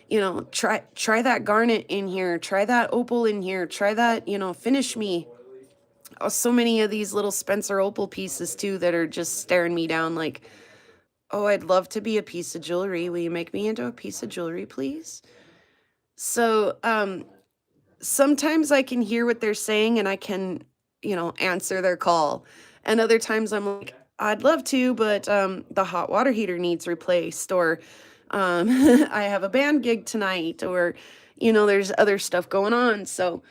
you know, try that garnet in here, try that opal in here, try that, you know, finish me. Oh, so many of these little Spencer opal pieces too that are just staring me down like, oh, I'd love to be a piece of jewelry. Will you make me into a piece of jewelry, please? So, sometimes I can hear what they're saying and I can, you know, answer their call. And other times I'm like, I'd love to, but the hot water heater needs replaced, or I have a band gig tonight, or, you know, there's other stuff going on. So,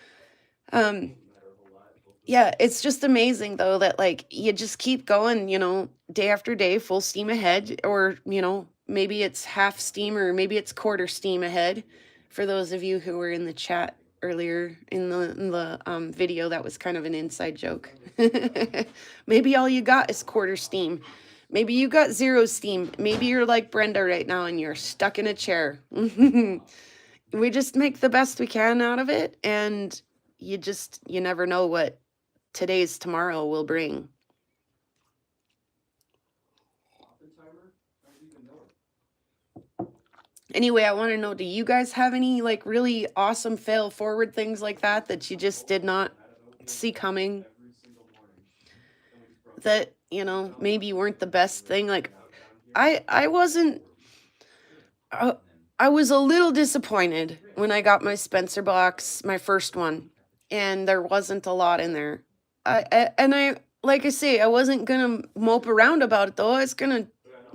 yeah, it's just amazing though that like you just keep going, you know, day after day, full steam ahead, or, you know, maybe it's half steam or maybe it's quarter steam ahead. For those of you who were in the chat earlier in the video, that was kind of an inside joke. Maybe all you got is quarter steam. Maybe you got zero steam. Maybe you're like Brenda right now and you're stuck in a chair. We just make the best we can out of it, and you never know what today's tomorrow will bring. Anyway, I want to know, do you guys have any like really awesome fail forward things like that you just did not see coming? That, you know, maybe weren't the best thing? Like I wasn't I was a little disappointed when I got my Spencer box, my first one, and there wasn't a lot in there. I like I say, I wasn't gonna mope around about it though. I was gonna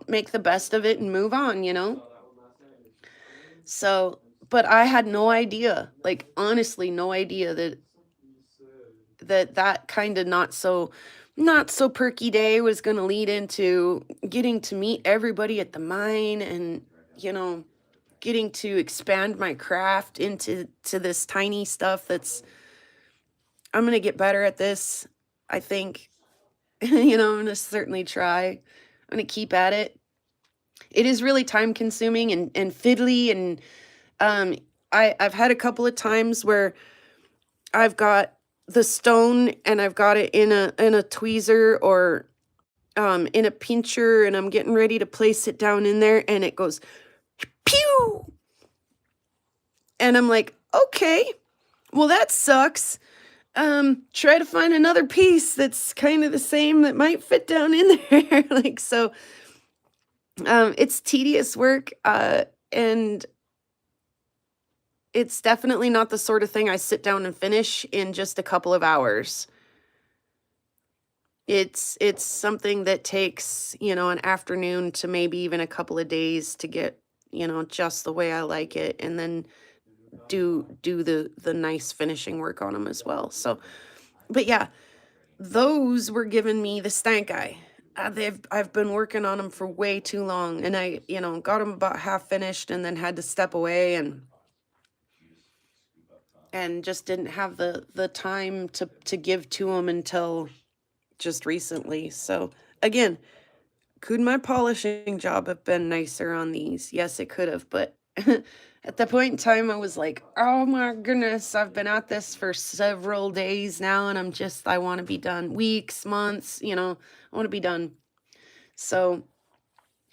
make the best of it and move on, you know? So, but I had no idea, like honestly, no idea that kind of not so perky day was going to lead into getting to meet everybody at the mine and, you know, getting to expand my craft into this tiny stuff that's, I'm going to get better at this, I think. You know, I'm going to certainly try. I'm going to keep at it. It is really time consuming and fiddly, and I've had a couple of times where I've got the stone and I've got it in a tweezer or in a pincher, and I'm getting ready to place it down in there and it goes pew. And I'm like, okay, well that sucks. Try to find another piece that's kind of the same that might fit down in there. Like, so it's tedious work, and it's definitely not the sort of thing I sit down and finish in just a couple of hours. It's something that takes, you know, an afternoon to maybe even a couple of days to get, you know, just the way I like it, and then do the nice finishing work on them as well. So, but yeah, those were giving me the stank eye. I've been working on them for way too long, and I, you know, got them about half finished and then had to step away, and and just didn't have the time to give to them until just recently. So again, could my polishing job have been nicer on these? Yes, it could have, but at that point in time, I was like, oh my goodness, I've been at this for several days now, and I want to be done. Weeks, months, I want to be done. So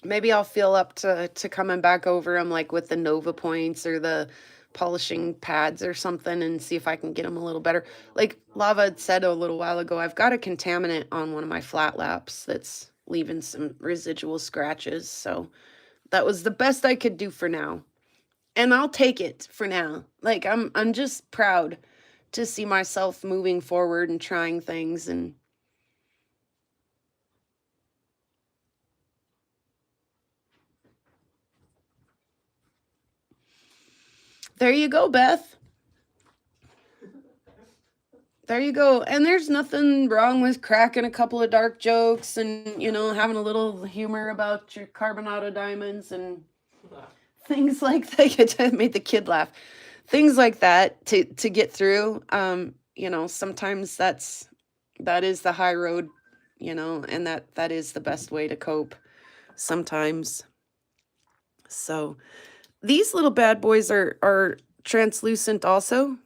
maybe I'll feel up to coming back over them, like with the Nova points or the polishing pads or something, and see if I can get them a little better. Like Lava had said a little while ago, I've got a contaminant on one of my flat laps that's leaving some residual scratches. So that was the best I could do for now. And I'll take it for now. Like I'm just proud to see myself moving forward and trying things. And there you go, Beth. There you go. And there's nothing wrong with cracking a couple of dark jokes and, having a little humor about your carbonado diamonds and things like that. I made the kid laugh. Things like that to get through. Sometimes that is the high road, and that is the best way to cope sometimes. So these little bad boys are translucent also.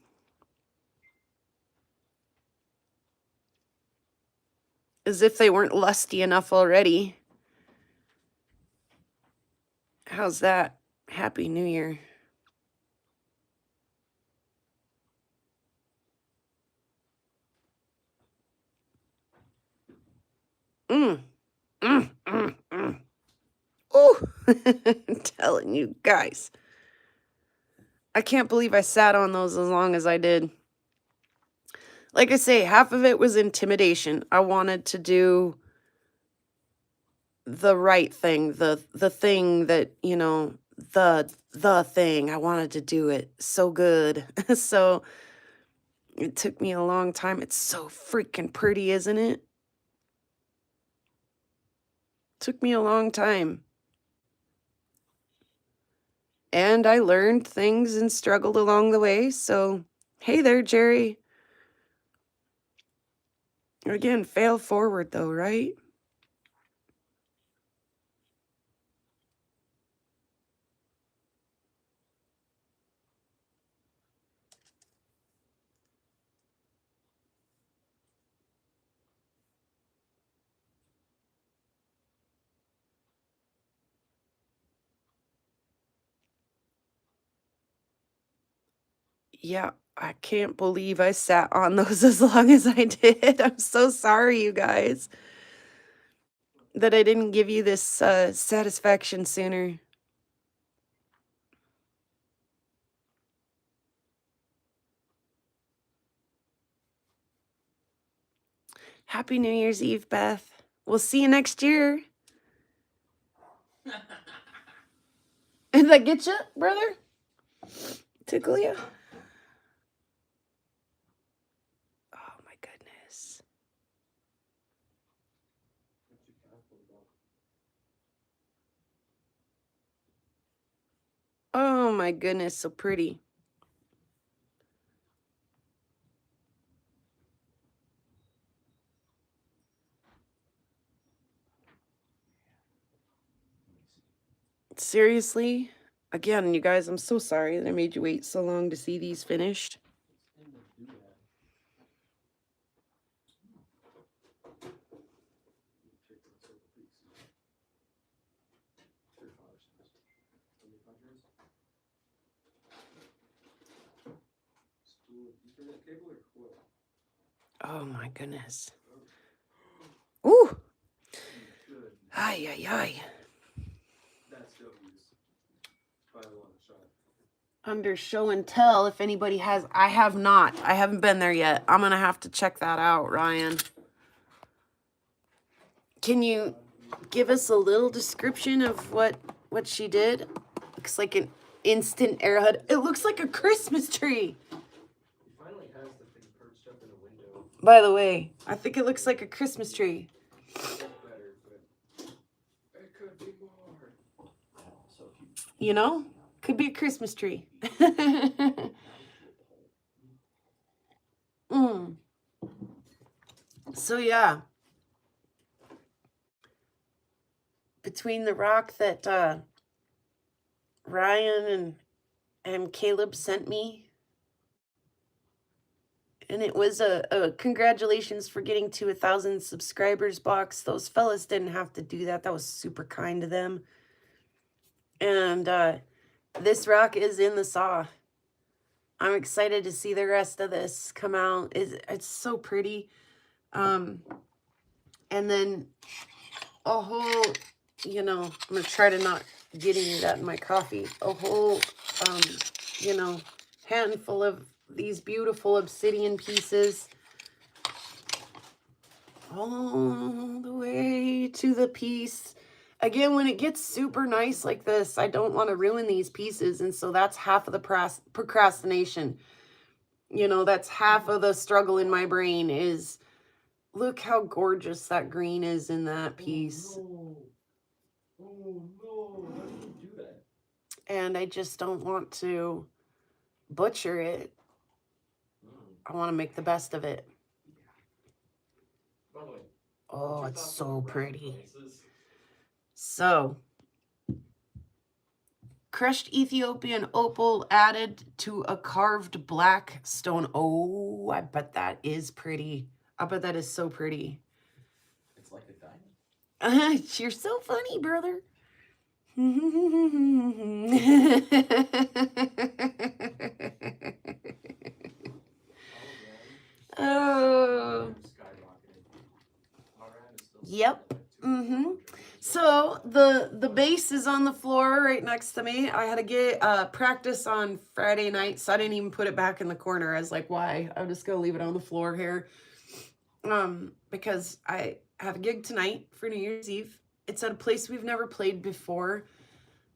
As if they weren't lusty enough already. How's that? Happy New Year. Oh, I'm telling you guys. I can't believe I sat on those as long as I did. Like I say, half of it was intimidation. I wanted to do the right thing, the thing that, the thing. I wanted to do it so good. So it took me a long time. It's so freaking pretty, isn't it? Took me a long time. And I learned things and struggled along the way. So, hey there, Jerry. Again, fail forward though, right? Yeah, I can't believe I sat on those as long as I did. I'm so sorry, you guys, that I didn't give you this satisfaction sooner. Happy New Year's Eve, Beth. We'll see you next year. Did that get you, brother? Tickle you? Oh my goodness. Oh my goodness, so pretty. Seriously? Again, you guys, I'm so sorry that I made you wait so long to see these finished. Oh my goodness. Ooh. Ay, ay, ay. Under show and tell, if anybody has. I have not. I haven't been there yet. I'm going to have to check that out, Ryan. Can you give us a little description of what she did? Looks like an instant arrowhead. It looks like a Christmas tree. By the way, I think it looks like a Christmas tree. Could be a Christmas tree. So yeah, between the rock that Ryan and Caleb sent me, and it was a congratulations for getting to 1,000 subscribers box. Those fellas didn't have to do that. That was super kind to them. And this rock is in the saw. I'm excited to see the rest of this come out. It's so pretty. And then a whole, you know, I'm going to try to not get any of that in my coffee. A whole, you know, handful of these beautiful obsidian pieces. All the way to the piece. Again, when it gets super nice like this, I don't want to ruin these pieces. And so that's half of the procrastination. You know, that's half of the struggle in my brain is, look how gorgeous that green is in that piece. Oh no, how did you do that? And I just don't want to butcher it. I want to make the best of it. By the way, Oh, what's your it's thoughts so on the pretty. places? So, crushed Ethiopian opal added to a carved black stone. Oh, I bet that is pretty. I bet that is so pretty. It's like a diamond. You're so funny, brother. Oh. Yep. So the base is on the floor right next to me. I had to get practice on Friday night, so I didn't even put it back in the corner. I was like, why? I'm just gonna leave it on the floor here. Because I have a gig tonight for New Year's Eve. It's at a place we've never played before.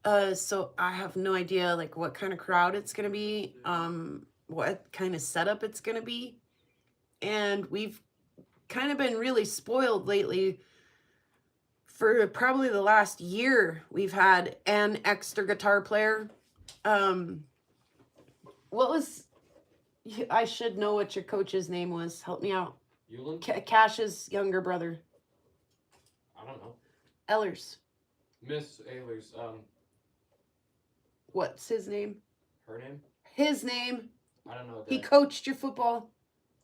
So I have no idea like what kind of crowd it's gonna be, what kind of setup it's gonna be. And we've kind of been really spoiled lately. For probably the last year, we've had an extra guitar player. What was, I should know what your coach's name was. Help me out. Cash's younger brother. I don't know. Ellers. Miss Ehlers, What's his name? her name? His name. I don't know. That. He coached your football.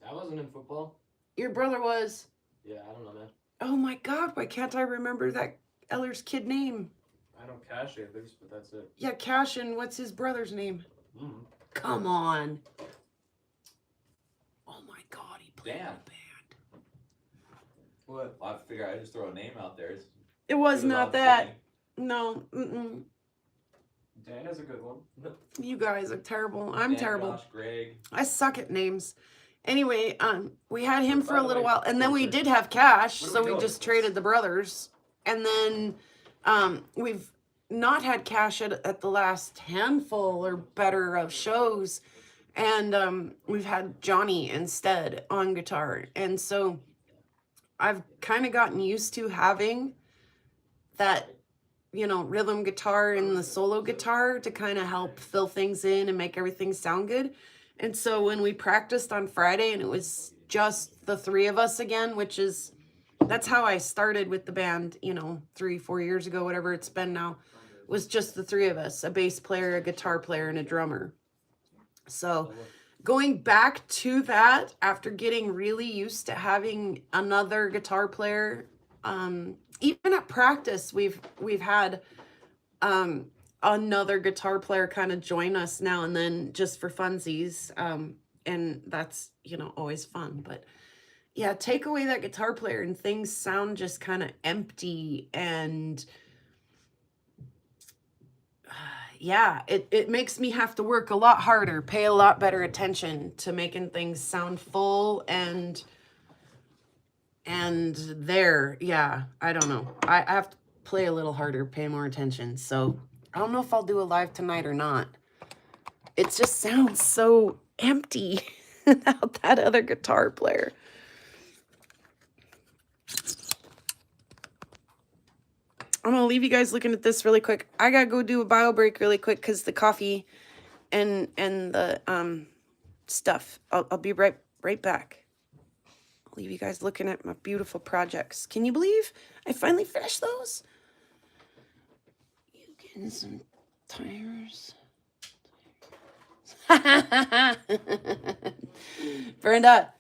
I wasn't in football. Your brother was. Yeah, I don't know, man. Oh my God, why can't I remember that Ellers kid name? I don't cash Ehlers, but that's it. Yeah, Cash, and what's his brother's name? Mm-hmm. Come on. Oh my God, he played in a Damn. band. What? I figure I just throw a name out there. It was Good not about that. singing. No. Mm-mm. Dan is a good one. You guys are terrible. I'm Dan, terrible. Josh, Greg. I suck at names. Anyway, we had him for By a the little way, while, and then we Spencer, did have Cash, what are so we we doing? just traded the brothers. And then we've not had Cash at the last handful or better of shows, and we've had Johnny instead on guitar. And so I've kind of gotten used to having that, you know, rhythm guitar and the solo guitar to kind of help fill things in and make everything sound good. And so when we practiced on Friday and it was just the three of us again, that's how I started with the band, you know, 3-4 years ago, whatever it's been now, was just the three of us, a bass player, a guitar player, and a drummer. So going back to that after getting really used to having another guitar player, even at practice, we've had another guitar player kind of join us now and then just for funsies. And that's, you know, always fun. But yeah, take away that guitar player and things sound just kind of empty. And yeah, it makes me have to work a lot harder, pay a lot better attention to making things sound full and there. Yeah, I don't know. I have to play a little harder, pay more attention. So I don't know if I'll do a live tonight or not. It just sounds so empty without that other guitar player. I'm gonna leave you guys looking at this really quick. I gotta go do a bio break really quick because the coffee and the stuff. I'll be right back. leave you guys looking at my beautiful projects. Can you believe I finally finished those? You getting some tires? Brenda.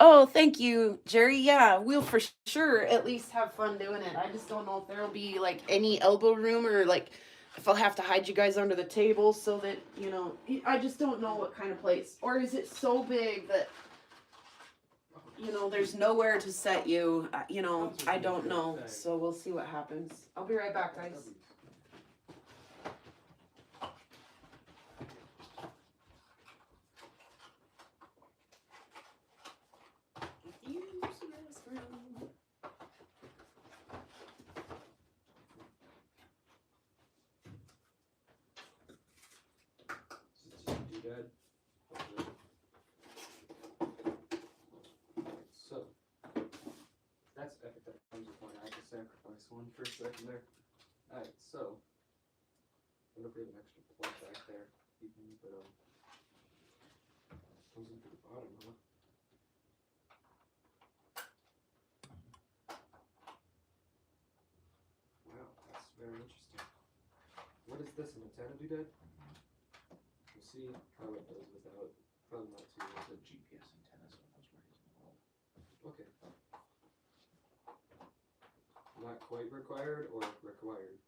Oh, thank you, Jerry. Yeah, we'll for sure at least have fun doing it. I just don't know if there'll be like any elbow room or like if I'll have to hide you guys under the table so that, you know, I just don't know what kind of place. Or is it so big that, you know, there's nowhere to set you? You know, I don't know. So we'll see what happens. I'll be right back, guys. So that's epic. That comes with one. I had to sacrifice one for a second there. Alright, so I wonder if we have an extra plug back there. You can put comes into the bottom, huh? Wow, that's very interesting. What is this, an antenna doodad? We'll see how it does without, probably not too The GPS antenna, so it knows where it is in the world. okay. Not quite required or required?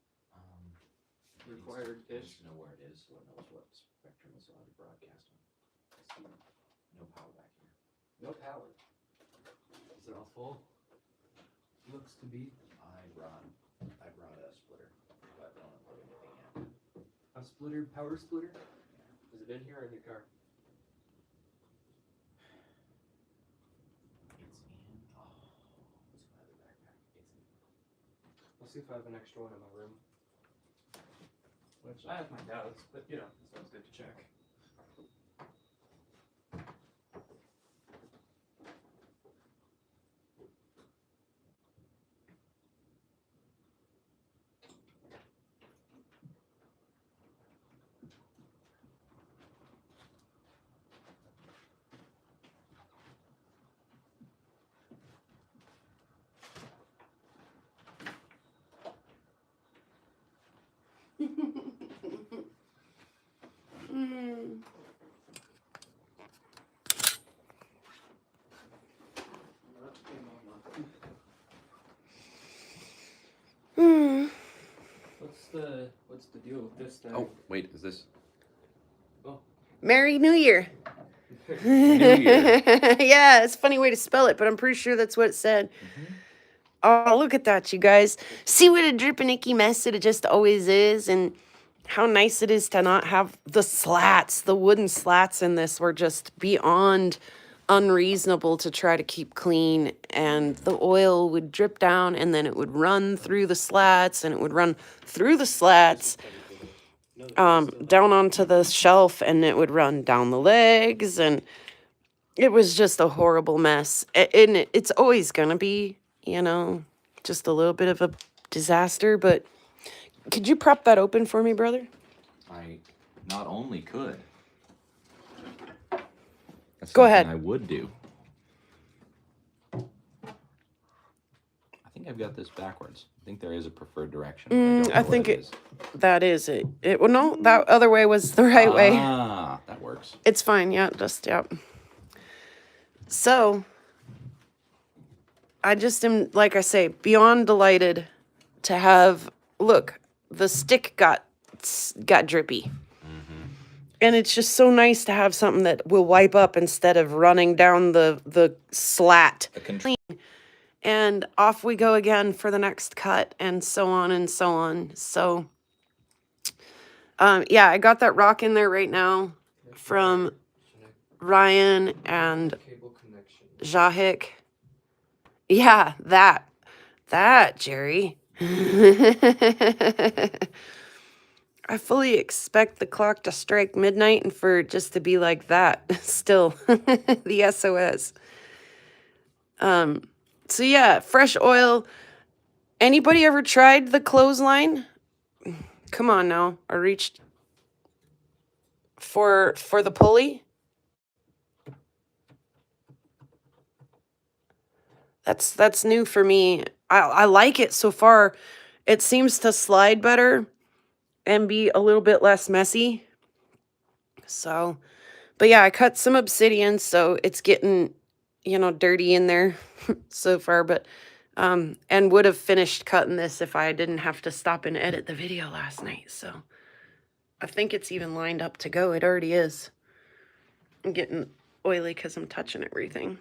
Required-ish. It needs to know where it is, so it knows what spectrum it's allowed to broadcast on. I see no power back here. No power. Is it all full? Looks to be. I brought a splitter, but I don't unplug anything yet. A splitter, power splitter? Is it in here or in your car? It's in. Oh, it's in the backpack. It's in. I'll see if I have an extra one in my room. Which I have my doubts, but you know, it's always good to check. What's the deal with this thing? Oh, wait, is this? Merry New Year. New Year. Yeah, it's a funny way to spell it, but I'm pretty sure that's what it said. Oh, look at that, you guys. See what a dripping icky mess it just always is, and how nice it is to not have the slats. The wooden slats in this were just beyond unreasonable to try to keep clean, and the oil would drip down and then it would run through the slats and it would run through the slats down onto the shelf, and it would run down the legs, and it was just a horrible mess. And it's always gonna be, you know, just a little bit of a disaster. But could you prop that open for me, brother? I not only could. That's Go something ahead. I would do. I think I've got this backwards. I think there is a preferred direction. but I don't know I what think it is. that is it. Well, no, that other way was the right way. Ah, that works. It's fine. Yeah, just, yeah. So, I just am, like I say, beyond delighted to have, look, the stick got drippy. And it's just so nice to have something that will wipe up instead of running down the slat. And off we go again for the next cut, and so on and so on. So, yeah, I got that rock in there right now from Ryan and Cable connection. Jahic. Yeah, that, Jerry. I fully expect the clock to strike midnight and for it just to be like that still. The SOS. So yeah, fresh oil. Anybody ever tried the clothesline? Come on now. I reached for the pulley. That's new for me. I like it so far. It seems to slide better and be a little bit less messy. So, but yeah, I cut some obsidian, so it's getting, you know, dirty in there so far, but and would have finished cutting this if I didn't have to stop and edit the video last night. So, I think it's even lined up to go. It already is. I'm getting oily cuz I'm touching everything.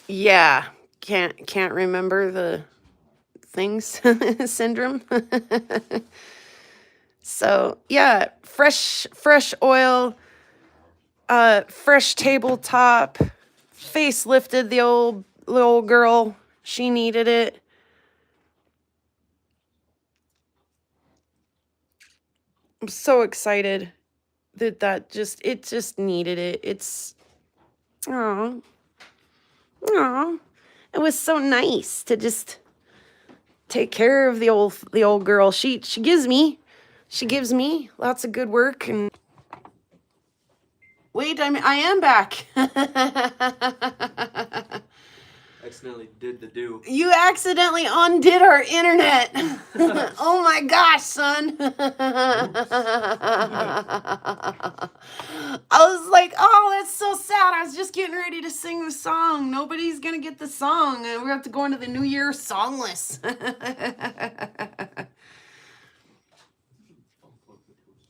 Yeah, can't remember the things syndrome. So yeah, fresh oil, fresh tabletop, face lifted the old girl. She needed it. I'm so excited that it just needed it. It's oh it was so nice to just take care of the old girl. She gives me lots of good work. And wait, I am back. Accidentally did the do. You accidentally undid our internet. Oh my gosh, son. I was like, oh, that's so sad. I was just getting ready to sing the song. Nobody's gonna get the song. We're gonna have to go into the New Year songless.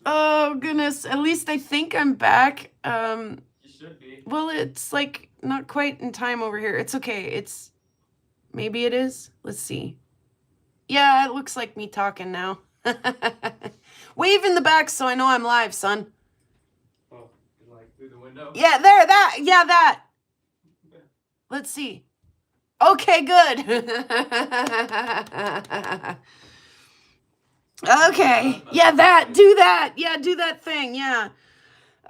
Oh goodness. At least I think I'm back. You should be. Well, it's like not quite in time over here. It's okay. Maybe it is. Let's see. Yeah, it looks like me talking now. Wave in the back so I know I'm live, son. Oh, like through the window? Yeah, there, that. Let's see. Okay, good. Okay. Yeah, do that. Yeah, do that thing. Yeah.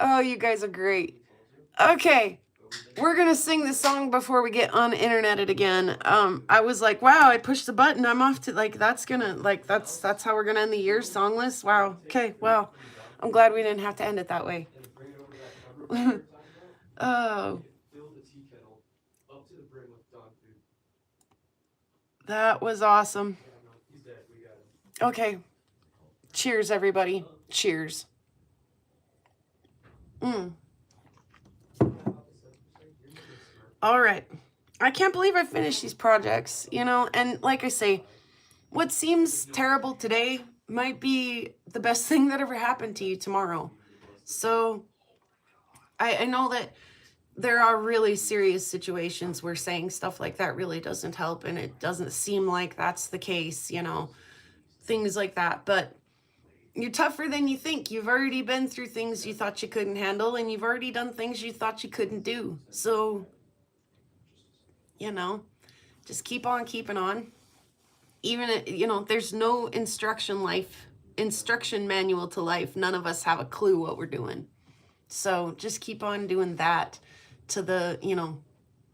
Oh, you guys are great. Okay. We're going to sing the song before we get uninterneted again. I was like, wow, I pushed the button. I'm off to, like, that's how we're going to end the year, songless. Wow. Okay, well, I'm glad we didn't have to end it that way. Oh. That was awesome. Okay. Cheers, everybody. Cheers. All right. I can't believe I finished these projects, you know, and like I say, what seems terrible today might be the best thing that ever happened to you tomorrow. So I know that there are really serious situations where saying stuff like that really doesn't help, and it doesn't seem like that's the case, you know, things like that. But you're tougher than you think. You've already been through things you thought you couldn't handle, and you've already done things you thought you couldn't do. So, you know, just keep on keeping on. Even, you know, there's no instruction manual to life. None of us have a clue what we're doing. So just keep on doing that to the, you know,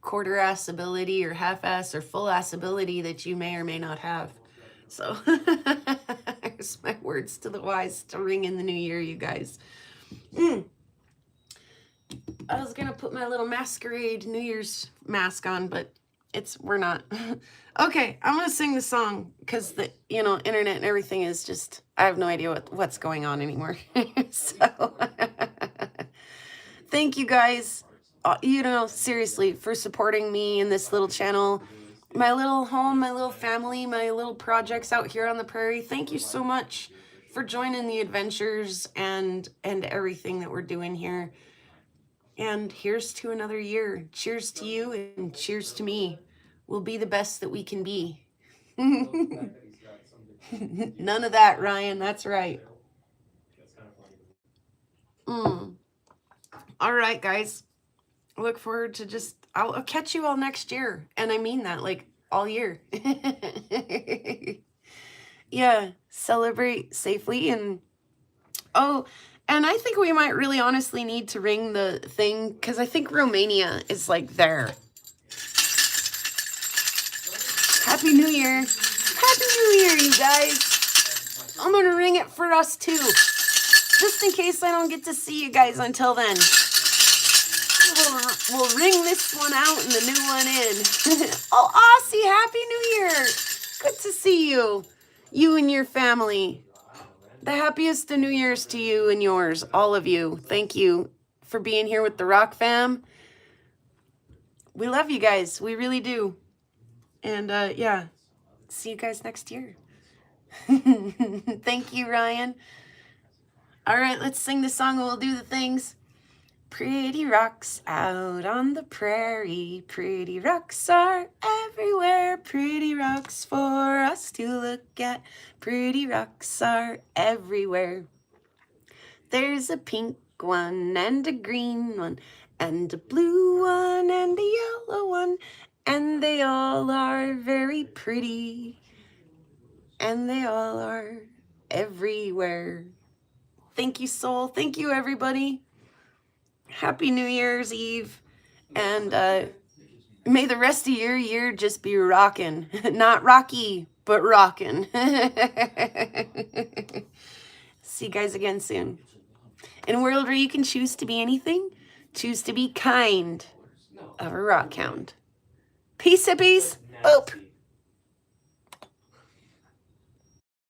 quarter-ass ability or half-ass or full-ass ability that you may or may not have. So there's my words to the wise to ring in the new year, you guys. I was going to put my little masquerade New Year's mask on, but we're not. Okay, I'm going to sing the song because the, you know, internet and everything is just, I have no idea what's going on anymore. So thank you guys, you know, seriously, for supporting me in this little channel, my little home, my little family, my little projects out here on the prairie. Thank you so much for joining the adventures and everything that we're doing here. And here's to another year. Cheers to you and cheers to me. We'll be the best that we can be. None of that, Ryan. That's right. All right, guys. I look forward to I'll catch you all next year. And I mean that, like, all year. Yeah, celebrate safely. And, oh, and I think we might really honestly need to ring the thing, because I think Romania is, like, there. Happy New Year. Happy New Year, you guys. I'm going to ring it for us, too. Just in case I don't get to see you guys until then. We'll ring this one out and the new one in. Oh, Aussie, Happy New Year. Good to see you. You and your family. The happiest of New Year's to you and yours, all of you. Thank you for being here with the Rock fam. We love you guys. We really do. And yeah, see you guys next year. Thank you, Ryan. All right, let's sing the song and we'll do the things. Pretty rocks out on the prairie. Pretty rocks are everywhere. Pretty rocks for us to look at. Pretty rocks are everywhere. There's a pink one and a green one and a blue one and a yellow one. And they all are very pretty. And they all are everywhere. Thank you, Soul. Thank you, everybody. Happy New Year's Eve. And may the rest of your year just be rockin'. Not rocky, but rockin'. See you guys again soon. In a world where you can choose to be anything, choose to be kind of a rock hound. Peace, hippies. Boop.